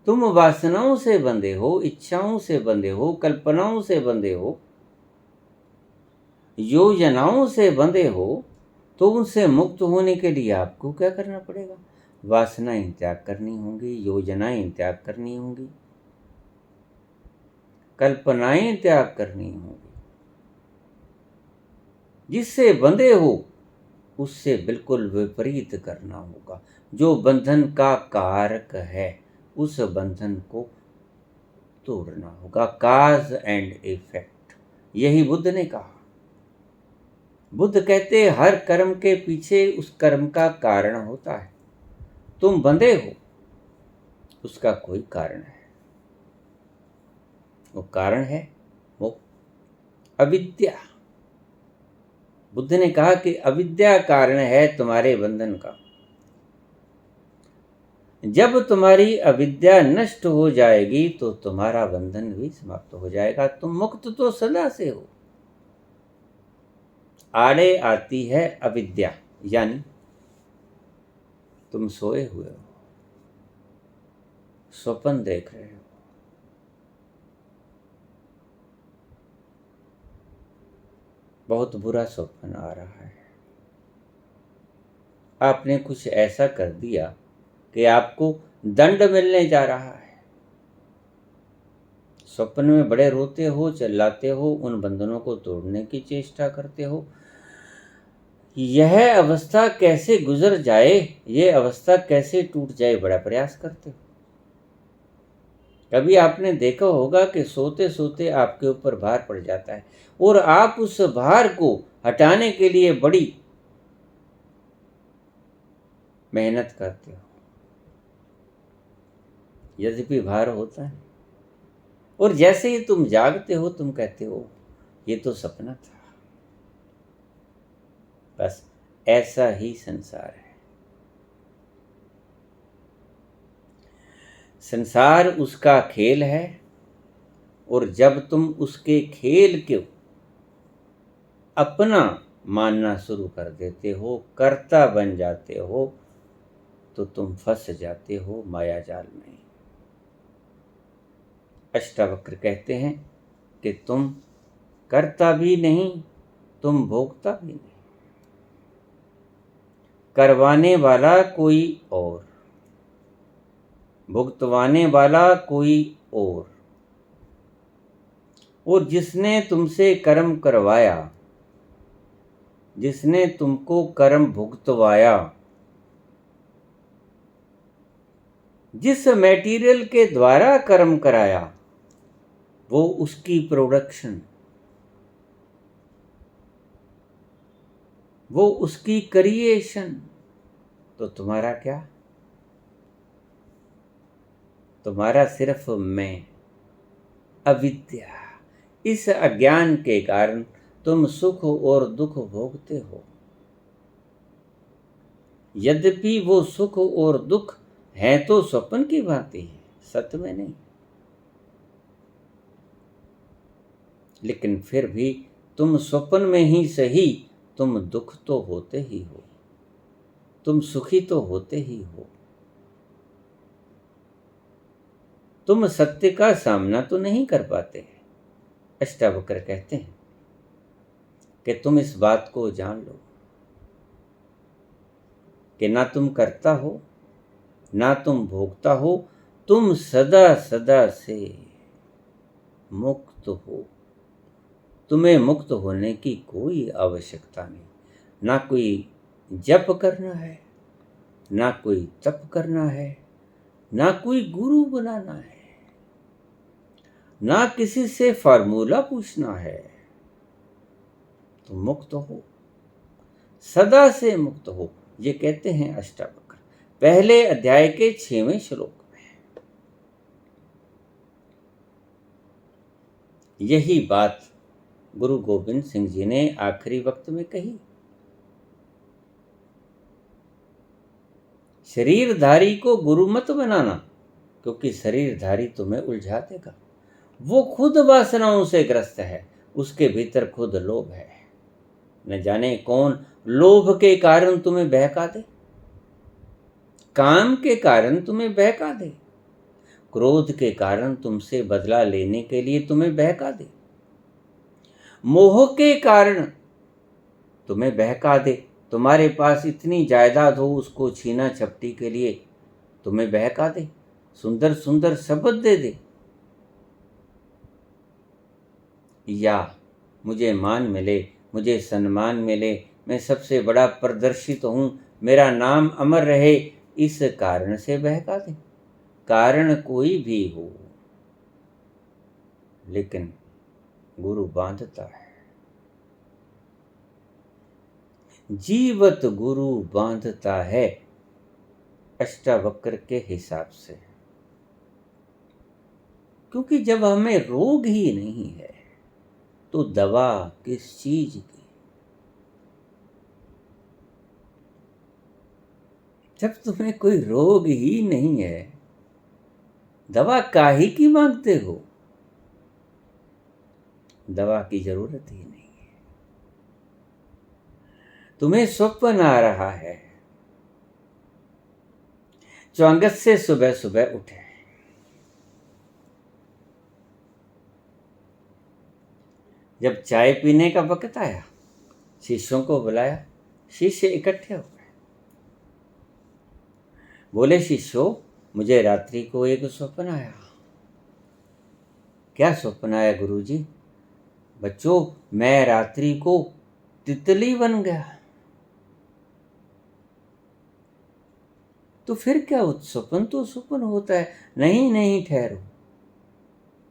तुम वासनाओं से बंधे हो, इच्छाओं से बंधे हो, कल्पनाओं से बंधे हो, योजनाओं से बंधे हो, तो उनसे मुक्त होने के लिए आपको क्या करना पड़ेगा? वासनाएं त्याग करनी होंगी, योजनाएं त्याग करनी होंगी, कल्पनाएं त्याग करनी होंगी। जिससे बंधे हो उससे बिल्कुल विपरीत करना होगा। जो बंधन का कारक है उस बंधन को तोड़ना होगा। काज एंड इफेक्ट, यही बुद्ध ने कहा। बुद्ध कहते हर कर्म के पीछे उस कर्म का कारण होता है। तुम बंधे हो, उसका कोई कारण है। वो कारण है वो अविद्या। बुद्ध ने कहा कि अविद्या कारण है तुम्हारे बंधन का। जब तुम्हारी अविद्या नष्ट हो जाएगी तो तुम्हारा बंधन भी समाप्त हो जाएगा। तुम मुक्त तो सदा से हो। आड़े आती है अविद्या, यानी तुम सोए हुए हो, स्वप्न देख रहे हो, बहुत बुरा स्वप्न आ रहा है। आपने कुछ ऐसा कर दिया कि आपको दंड मिलने जा रहा है। स्वप्न में बड़े रोते हो, चिल्लाते हो, उन बंधनों को तोड़ने की चेष्टा करते हो। यह अवस्था कैसे गुजर जाए, यह अवस्था कैसे टूट जाए, बड़ा प्रयास करते हो। कभी आपने देखा होगा कि सोते सोते आपके ऊपर भार पड़ जाता है और आप उस भार को हटाने के लिए बड़ी मेहनत करते हो, यद्यपि भार होता है। और जैसे ही तुम जागते हो तुम कहते हो ये तो सपना था। बस ऐसा ही संसार है। संसार उसका खेल है और जब तुम उसके खेल को अपना मानना शुरू कर देते हो, कर्ता बन जाते हो, तो तुम फंस जाते हो माया जाल में। अष्टावक्र कहते हैं कि तुम करता भी नहीं, तुम भोगता भी नहीं। करवाने वाला कोई और, भुगतवाने वाला कोई और जिसने तुमसे कर्म करवाया, जिसने तुमको कर्म भुगतवाया, जिस मटेरियल के द्वारा कर्म कराया, वो उसकी प्रोडक्शन, वो उसकी क्रिएशन, तो तुम्हारा क्या? तुम्हारा सिर्फ मैं, अविद्या, इस अज्ञान के कारण तुम सुख और दुख भोगते हो। यद्यपि वो सुख और दुख हैं तो स्वप्न की भांति है, सत्य में नहीं। लेकिन फिर भी तुम स्वप्न में ही सही, तुम दुख तो होते ही हो, तुम सुखी तो होते ही हो। तुम सत्य का सामना तो नहीं कर पाते। अष्टावक्र कहते हैं कि तुम इस बात को जान लो कि ना तुम करता हो ना तुम भोगता हो, तुम सदा सदा से मुक्त हो। तुम्हें मुक्त होने की कोई आवश्यकता नहीं। ना कोई जप करना है, ना कोई तप करना है, ना कोई गुरु बनाना है, ना किसी से फार्मूला पूछना है। तुम मुक्त हो, सदा से मुक्त हो। ये कहते हैं अष्टावक्र पहले अध्याय के 6वें श्लोक में। यही बात गुरु गोविंद सिंह जी ने आखिरी वक्त में कही। शरीरधारी को गुरु मत बनाना, क्योंकि शरीरधारी तुम्हें उलझा देगा। वो खुद वासनाओं से ग्रस्त है, उसके भीतर खुद लोभ है। न जाने कौन लोभ के कारण तुम्हें बहका दे, काम के कारण तुम्हें बहका दे, क्रोध के कारण तुमसे बदला लेने के लिए तुम्हें बहका दे, मोह के कारण तुम्हें बहका दे। तुम्हारे पास इतनी जायदाद हो, उसको छीना झपटी के लिए तुम्हें बहका दे, सुंदर सुंदर शब्द दे दे, या मुझे मान मिले, मुझे सम्मान मिले, मैं सबसे बड़ा प्रदर्शित हूँ, मेरा नाम अमर रहे, इस कारण से बहका दे। कारण कोई भी हो, लेकिन गुरु बांधता है। जीवत गुरु बांधता है, अष्टावक्र के हिसाब से। क्योंकि जब हमें रोग ही नहीं है तो दवा किस चीज की। जब तुम्हें कोई रोग ही नहीं है, दवा काहे की मांगते हो। दवा की जरूरत ही नहीं है। तुम्हें स्वप्न आ रहा है, च्वांगत से सुबह सुबह उठे, जब चाय पीने का वक्त आया, शिष्यों को बुलाया, शिष्य इकट्ठे हो गए। बोले शिष्यों, मुझे रात्रि को एक स्वप्न आया। क्या स्वप्न आया गुरुजी? बच्चों, मैं रात्रि को तितली बन गया। तो फिर क्या, स्वप्न तो स्वप्न होता है। नहीं नहीं, ठहरो,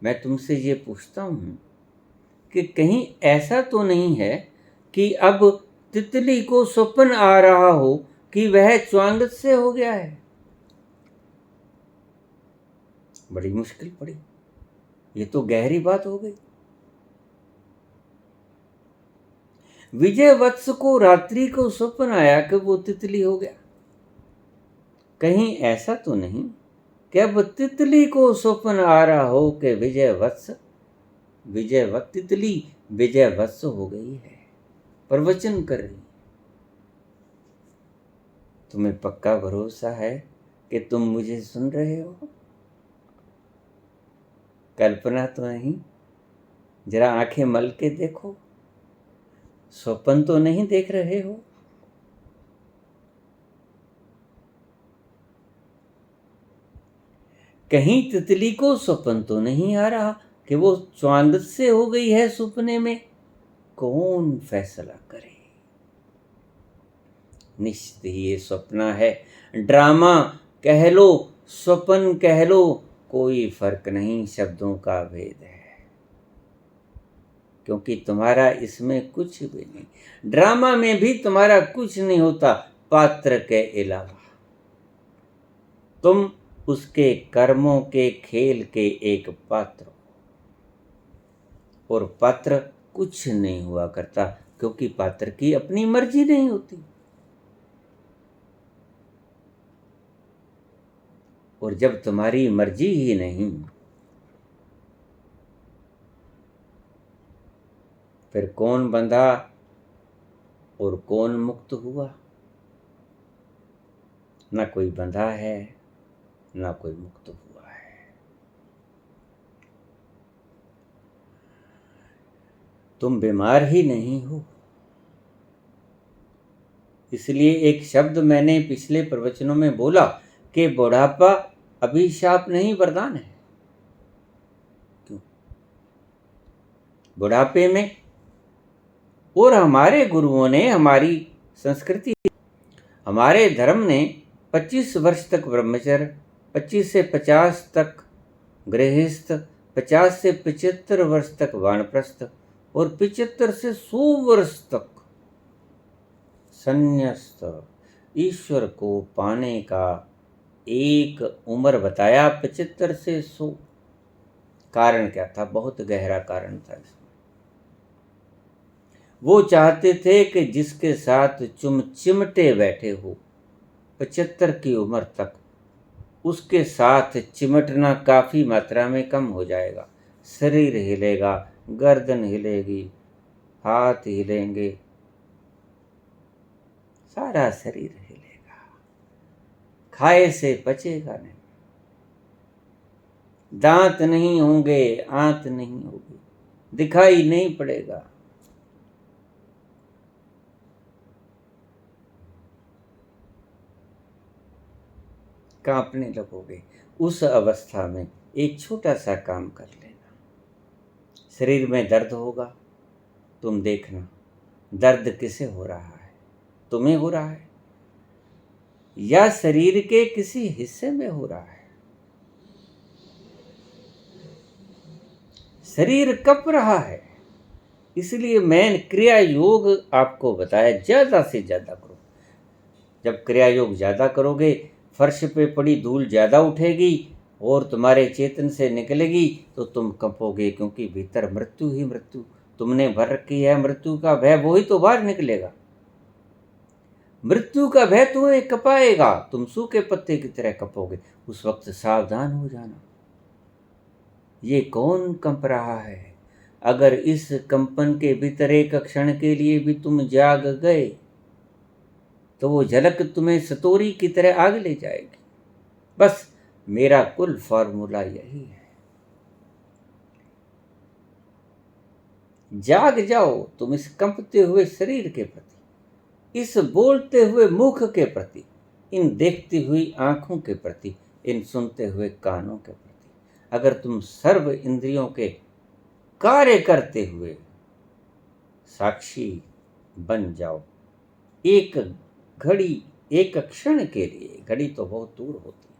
मैं तुमसे ये पूछता हूं कि कहीं ऐसा तो नहीं है कि अब तितली को स्वप्न आ रहा हो कि वह च्वांगत से हो गया है। बड़ी मुश्किल पड़ी, ये तो गहरी बात हो गई। विजय वत्स को रात्रि को स्वप्न आया कि वो तितली हो गया। कहीं ऐसा तो नहीं कि अब तितली को स्वप्न आ रहा हो कि तितली विजय वत्स हो गई है, प्रवचन कर रही। तुम्हें पक्का भरोसा है कि तुम मुझे सुन रहे हो? कल्पना तो नहीं? जरा आंखें मल के देखो, स्वप्न तो नहीं देख रहे हो? कहीं तितली को स्वप्न तो नहीं आ रहा कि वो च्वांगत से हो गई है सपने में? कौन फैसला करे? निश्चित ही ये स्वप्न है। ड्रामा कह लो, स्वप्न कह लो, कोई फर्क नहीं, शब्दों का भेद है। क्योंकि तुम्हारा इसमें कुछ भी नहीं। ड्रामा में भी तुम्हारा कुछ नहीं होता पात्र के अलावा। तुम उसके कर्मों के खेल के एक पात्र, और पात्र कुछ नहीं हुआ करता, क्योंकि पात्र की अपनी मर्जी नहीं होती। और जब तुम्हारी मर्जी ही नहीं, फिर कौन बंधा और कौन मुक्त हुआ? ना कोई बंधा है, ना कोई मुक्त हुआ है। तुम बीमार ही नहीं हो। इसलिए एक शब्द मैंने पिछले प्रवचनों में बोला कि बुढ़ापा अभिशाप नहीं, वरदान है। क्यों? बुढ़ापे में, और हमारे गुरुओं ने, हमारी संस्कृति, हमारे धर्म ने 25 वर्ष तक ब्रह्मचर्य, 25 से 50 तक गृहस्थ, 50 से 75 वर्ष तक वानप्रस्थ, और 75 से 100 वर्ष तक संन्यास्त ईश्वर को पाने का एक उम्र बताया। 75 से 100। कारण क्या था? बहुत गहरा कारण था इसमें। वो चाहते थे कि जिसके साथ तुम चिमटे बैठे हो 75 की उम्र तक, उसके साथ चिमटना काफ़ी मात्रा में कम हो जाएगा। शरीर हिलेगा, गर्दन हिलेगी, हाथ हिलेंगे, सारा शरीर हिलेगा। खाए से पचेगा नहीं, दांत नहीं होंगे, आंत नहीं होगी, दिखाई नहीं पड़ेगा। कांपने लगोगे। उस अवस्था में एक छोटा सा काम कर लेना। शरीर में दर्द होगा, तुम देखना दर्द किसे हो रहा है? तुम्हें हो रहा है या शरीर के किसी हिस्से में हो रहा है? शरीर कप रहा है। इसलिए मैंने क्रिया योग आपको बताया, ज़्यादा से ज़्यादा करो। जब क्रिया योग ज़्यादा करोगे, फर्श पे पड़ी धूल ज़्यादा उठेगी और तुम्हारे चेतन से निकलेगी, तो तुम कंपोगे, क्योंकि भीतर मृत्यु ही मृत्यु तुमने भर रखी है। मृत्यु का भय, वो ही तो बाहर निकलेगा। मृत्यु का भय तुम्हें कपाएगा, तुम सूखे पत्ते की तरह कपोगे। उस वक्त सावधान हो जाना। ये कौन कंप रहा है? अगर इस कंपन के भीतर एक क्षण के लिए भी तुम जाग गए, तो वो झलक तुम्हें सतोरी की तरह आग ले जाएगी। बस मेरा कुल फॉर्मूला यही है। जाग जाओ तुम इस कंपते हुए शरीर के प्रति, इस बोलते हुए मुख के प्रति, इन देखती हुई आंखों के प्रति, इन सुनते हुए कानों के प्रति। अगर तुम सर्व इंद्रियों के कार्य करते हुए साक्षी बन जाओ, एक घड़ी, एक क्षण के लिए, घड़ी तो बहुत दूर होती है,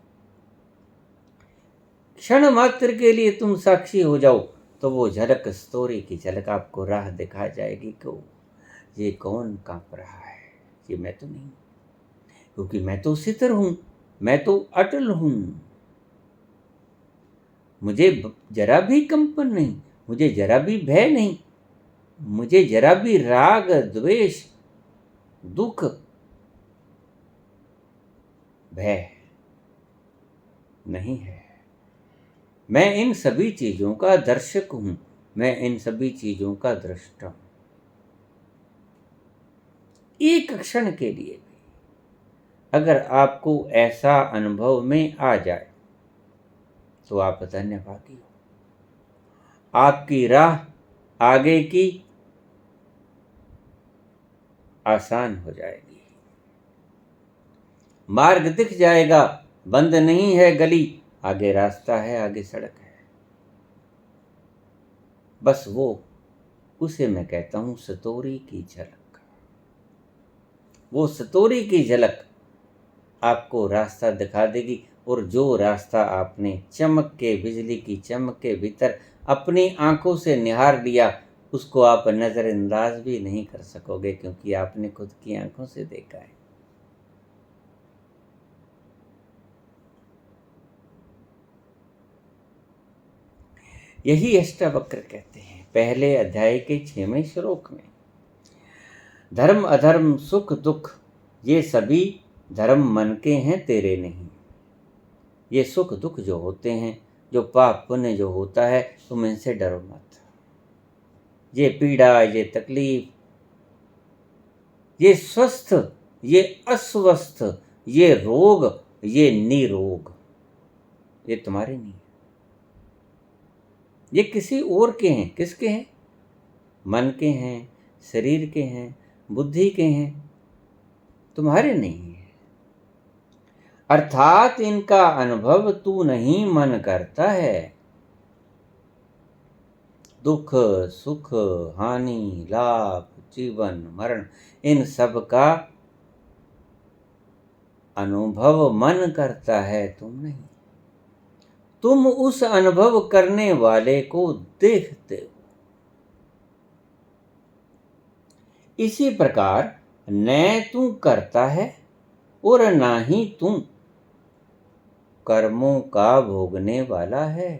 क्षण मात्र के लिए तुम साक्षी हो जाओ, तो वो झलक, स्तोरी की झलक आपको राह दिखा जाएगी। क्यों? ये कौन कांप रहा है? ये मैं तो नहीं, क्योंकि मैं तो सितर हूं, मैं तो अटल हूं। मुझे जरा भी कंपन नहीं, मुझे जरा भी भय नहीं, मुझे जरा भी राग, द्वेष, दुख, भय नहीं है। मैं इन सभी चीजों का दर्शक हूं, मैं इन सभी चीजों का दृष्टा हूं। एक क्षण के लिए भी अगर आपको ऐसा अनुभव में आ जाए, तो आप धन्यवादी हो। आपकी राह आगे की आसान हो जाएगी। मार्ग दिख जाएगा, बंद नहीं है गली, आगे रास्ता है, आगे सड़क है। बस उसे मैं कहता हूं सतोरी की झलक। वो सतोरी की झलक आपको रास्ता दिखा देगी, और जो रास्ता आपने चमक के, बिजली की चमक के भीतर अपनी आंखों से निहार लिया, उसको आप नज़रअंदाज भी नहीं कर सकोगे, क्योंकि आपने खुद की आंखों से देखा है। यही अष्टावक्र कहते हैं पहले अध्याय के 6वें श्लोक में। धर्म अधर्म सुख दुख ये सभी धर्म मन के हैं, तेरे नहीं। ये सुख दुख जो होते हैं, जो पाप पुण्य जो होता है, तुम इनसे डरो मत। ये पीड़ा, ये तकलीफ, ये स्वस्थ, ये अस्वस्थ, ये रोग, ये निरोग, ये तुम्हारे नहीं है। ये किसी और के हैं। किसके हैं? मन के हैं, शरीर के हैं, बुद्धि के हैं, तुम्हारे नहीं है। अर्थात इनका अनुभव तू नहीं मन करता है। दुख सुख हानि लाभ जीवन मरण इन सब का अनुभव मन करता है, तुम नहीं। तुम उस अनुभव करने वाले को देखते हो। इसी प्रकार न तू करता है और ना ही तुम कर्मों का भोगने वाला है।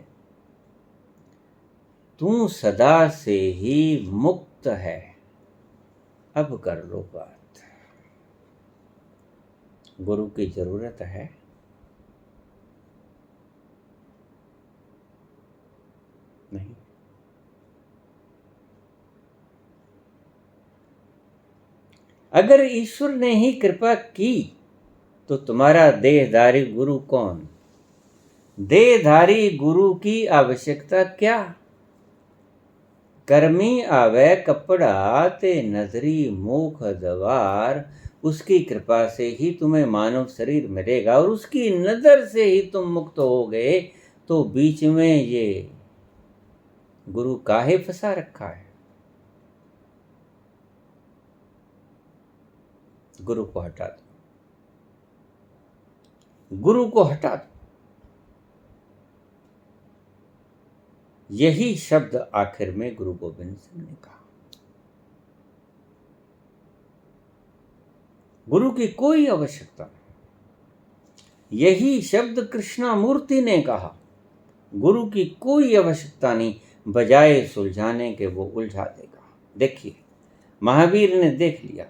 तू सदा से ही मुक्त है। अब कर लो बात। गुरु की जरूरत है। नहीं। अगर ईश्वर ने ही कृपा की तो तुम्हारा देहधारी गुरु कौन? देहधारी गुरु की आवश्यकता क्या? कर्मी आवे कपड़ा ते नजरी मुख द्वार। उसकी कृपा से ही तुम्हें मानव शरीर मिलेगा और उसकी नजर से ही तुम मुक्त हो गए। तो बीच में ये गुरु काहे फंसा रखा है? गुरु को हटा दो। गुरु को हटा दो। यही शब्द आखिर में गुरु गोविंद सिंह ने कहा। गुरु की कोई आवश्यकता नहीं। यही शब्द कृष्णामूर्ति ने कहा। गुरु की कोई आवश्यकता नहीं, बजाय सुलझाने के वो उलझा देगा। देखिए, महावीर ने देख लिया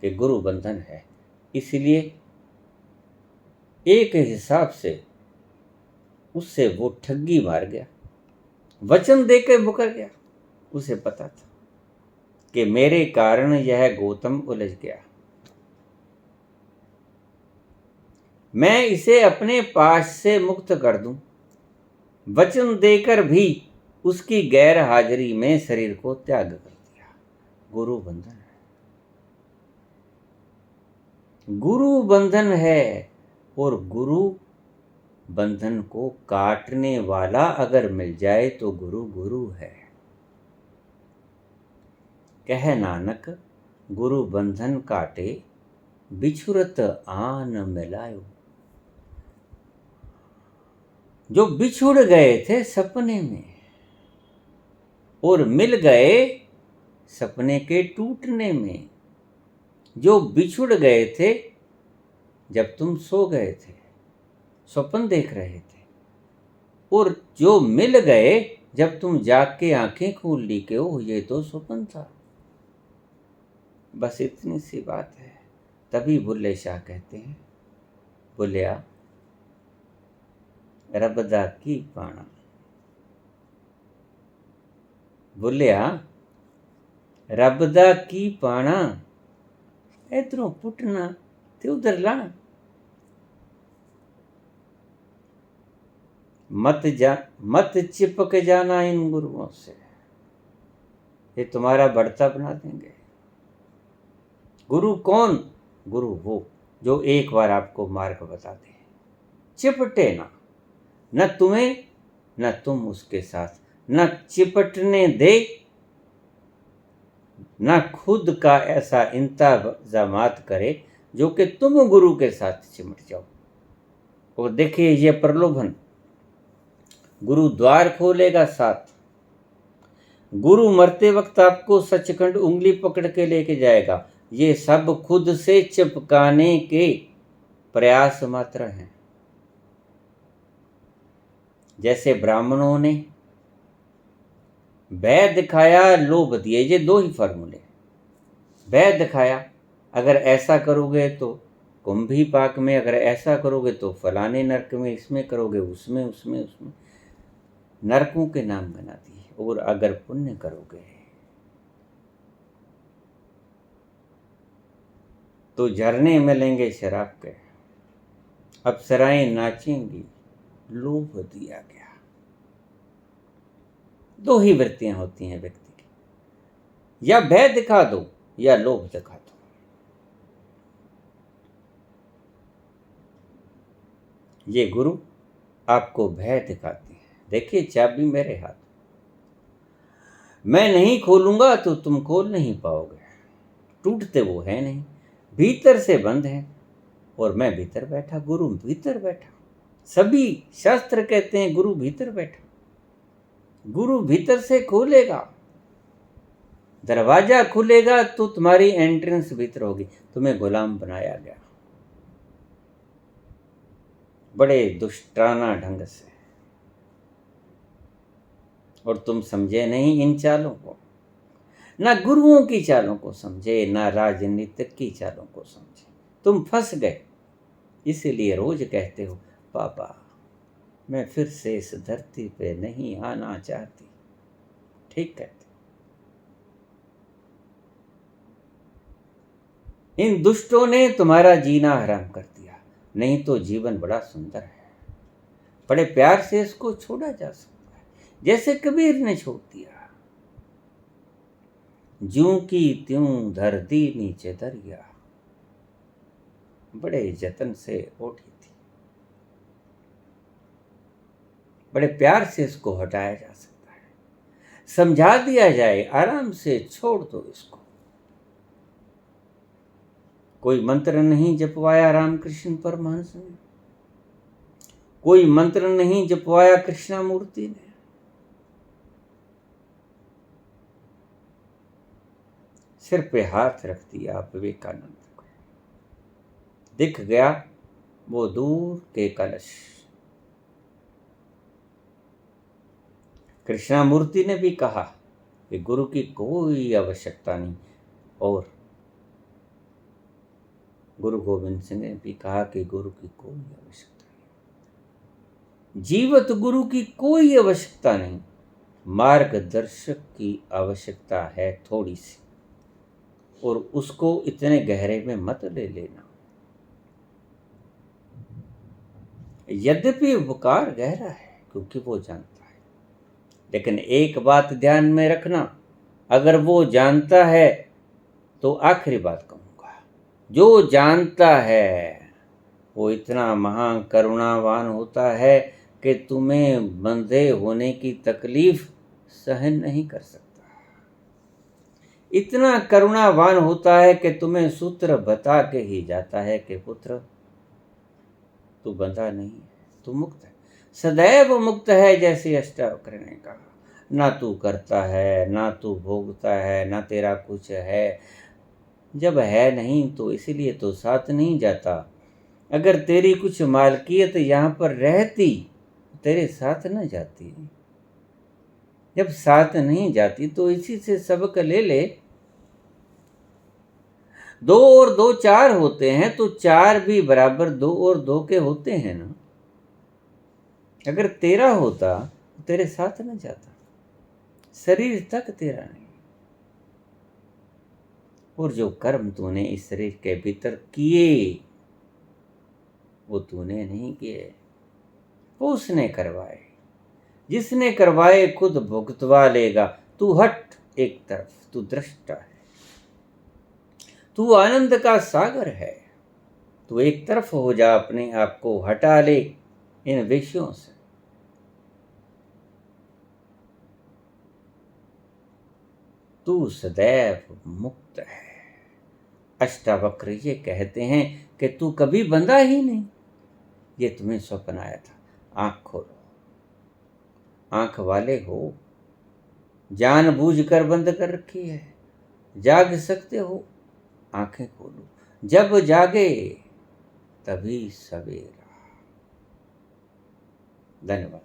कि गुरु बंधन है, इसलिए एक हिसाब से उससे वो ठगी मार गया, वचन देकर मुकर गया। उसे पता था कि मेरे कारण यह गौतम उलझ गया, मैं इसे अपने पास से मुक्त कर दूं। वचन देकर भी उसकी गैर हाजिरी में शरीर को त्याग कर दिया। गुरु बंधन है। गुरु बंधन है और गुरु बंधन को काटने वाला अगर मिल जाए तो गुरु गुरु है। कह नानक गुरु बंधन काटे, बिछुरत आन मिलायो। जो बिछुड़ गए थे सपने में और मिल गए सपने के टूटने में। जो बिछुड़ गए थे जब तुम सो गए थे, स्वप्न देख रहे थे, और जो मिल गए जब तुम जाग के आंखें खोल ली के ओ ये तो स्वप्न था। बस इतनी सी बात है। तभी बुल्ले शाह कहते हैं, बुलिया रब दा की पाना। बुलिया रब दा की पाना, इधरों पुटना ते उधर लाना। मत चिपक जाना इन गुरुओं से, ये तुम्हारा बढ़ता बना देंगे। गुरु कौन? गुरु वो जो एक बार आपको मार्ग बता दे, चिपटे ना, न तुम्हें न तुम उसके साथ, न चिपटने दे, न खुद का ऐसा इंतजामात करे जो कि तुम गुरु के साथ चिमट जाओ। और देखिए ये प्रलोभन, गुरु द्वार खोलेगा साथ। गुरु मरते वक्त आपको सचखंड उंगली पकड़ के लेके जाएगा। ये सब खुद से चिपकाने के प्रयास मात्र हैं। जैसे ब्राह्मणों ने भय दिखाया, लोभ दिए, ये दो ही फॉर्मूले। भय दिखाया, अगर ऐसा करोगे तो कुंभी पाक में, अगर ऐसा करोगे तो फलाने नरक में, इसमें करोगे उसमें उसमें उसमें, नरकों के नाम बना दिए। और अगर पुण्य करोगे तो झरने मिलेंगे शराब के, अप्सराएं नाचेंगी, लोभ दिया गया। दो ही वृत्तियां होती हैं व्यक्ति की, या भय दिखा दो या लोभ दिखा दो। ये गुरु आपको भय दिखाती है। देखिए, चाबी मेरे हाथ, मैं नहीं खोलूंगा तो तुम खोल नहीं पाओगे। टूटते वो है नहीं, भीतर से बंद है, और मैं भीतर बैठा, गुरु भीतर बैठा। सभी शास्त्र कहते हैं गुरु भीतर बैठा। गुरु भीतर से खोलेगा, दरवाजा खुलेगा तो तुम्हारी एंट्रेंस भीतर होगी। तुम्हें गुलाम बनाया गया बड़े दुष्टाना ढंग से, और तुम समझे नहीं इन चालों को, ना गुरुओं की चालों को समझे, ना राजनीतिक की चालों को समझे। तुम फंस गए। इसीलिए रोज कहते हो, पापा मैं फिर से इस धरती पे नहीं आना चाहती। ठीक कहते। इन दुष्टों ने तुम्हारा जीना हराम कर दिया, नहीं तो जीवन बड़ा सुंदर है। बड़े प्यार से इसको छोड़ा जा सकता है, जैसे कबीर ने छोड़ दिया। ज्यों की त्यों धर दी नीचे दरिया, बड़े जतन से ओढ़ी थी। बड़े प्यार से इसको हटाया जा सकता है, समझा दिया जाए, आराम से छोड़ दो इसको। कोई मंत्र नहीं जपवाया रामकृष्ण परमहंस ने, कोई मंत्र नहीं जपवाया कृष्णामूर्ति ने। सिर पे हाथ रख दिया विवेकानंद को, दिख गया वो दूर के कलश। कृष्णामूर्ति ने भी कहा कि गुरु की कोई आवश्यकता नहीं, और गुरु गोविंद सिंह ने भी कहा कि गुरु की कोई आवश्यकता नहीं, जीवत गुरु की कोई आवश्यकता नहीं, मार्गदर्शक की आवश्यकता है थोड़ी सी, और उसको इतने गहरे में मत ले लेना। यद्यपि उपकार गहरा है क्योंकि वो जानता है, लेकिन एक बात ध्यान में रखना, अगर वो जानता है तो आखिरी बात कहूंगा, जो जानता है वो इतना महान करुणावान होता है कि तुम्हें बंधे होने की तकलीफ सहन नहीं कर सकता। इतना करुणावान होता है कि तुम्हें सूत्र बता के ही जाता है कि पुत्र तू बंधा नहीं है, तू मुक्त है, सदैव मुक्त है, जैसे अष्टावक्र ने कहा। ना तू करता है, ना तू भोगता है, ना तेरा कुछ है। जब है नहीं तो इसीलिए तो साथ नहीं जाता। अगर तेरी कुछ मालकियत यहाँ पर रहती तेरे साथ न जाती। जब साथ नहीं जाती तो इसी से सबक ले ले। 2 और 2 4 होते हैं तो 4 भी बराबर 2 और 2 के होते हैं ना। अगर तेरा होता तो तेरे साथ न जाता, शरीर तक तेरा नहीं। और जो कर्म तूने इस शरीर के भीतर किए वो तूने नहीं किए, वो उसने करवाए। जिसने करवाए खुद भुगतवा लेगा। तू हट एक तरफ, तू दृष्टा है, तू आनंद का सागर है। तू एक तरफ हो जा, अपने आप को हटा ले इन विषयों से। तू सदैव मुक्त है। अष्टावक्र ये कहते हैं कि तू कभी बंधा ही नहीं। ये तुम्हें स्वप्न आया था। आंख खोलो, आंख वाले हो, जानबूझकर बंद कर रखी है, जाग सकते हो, आंखें खोलो। जब जागे तभी सवेरा। धन्यवाद।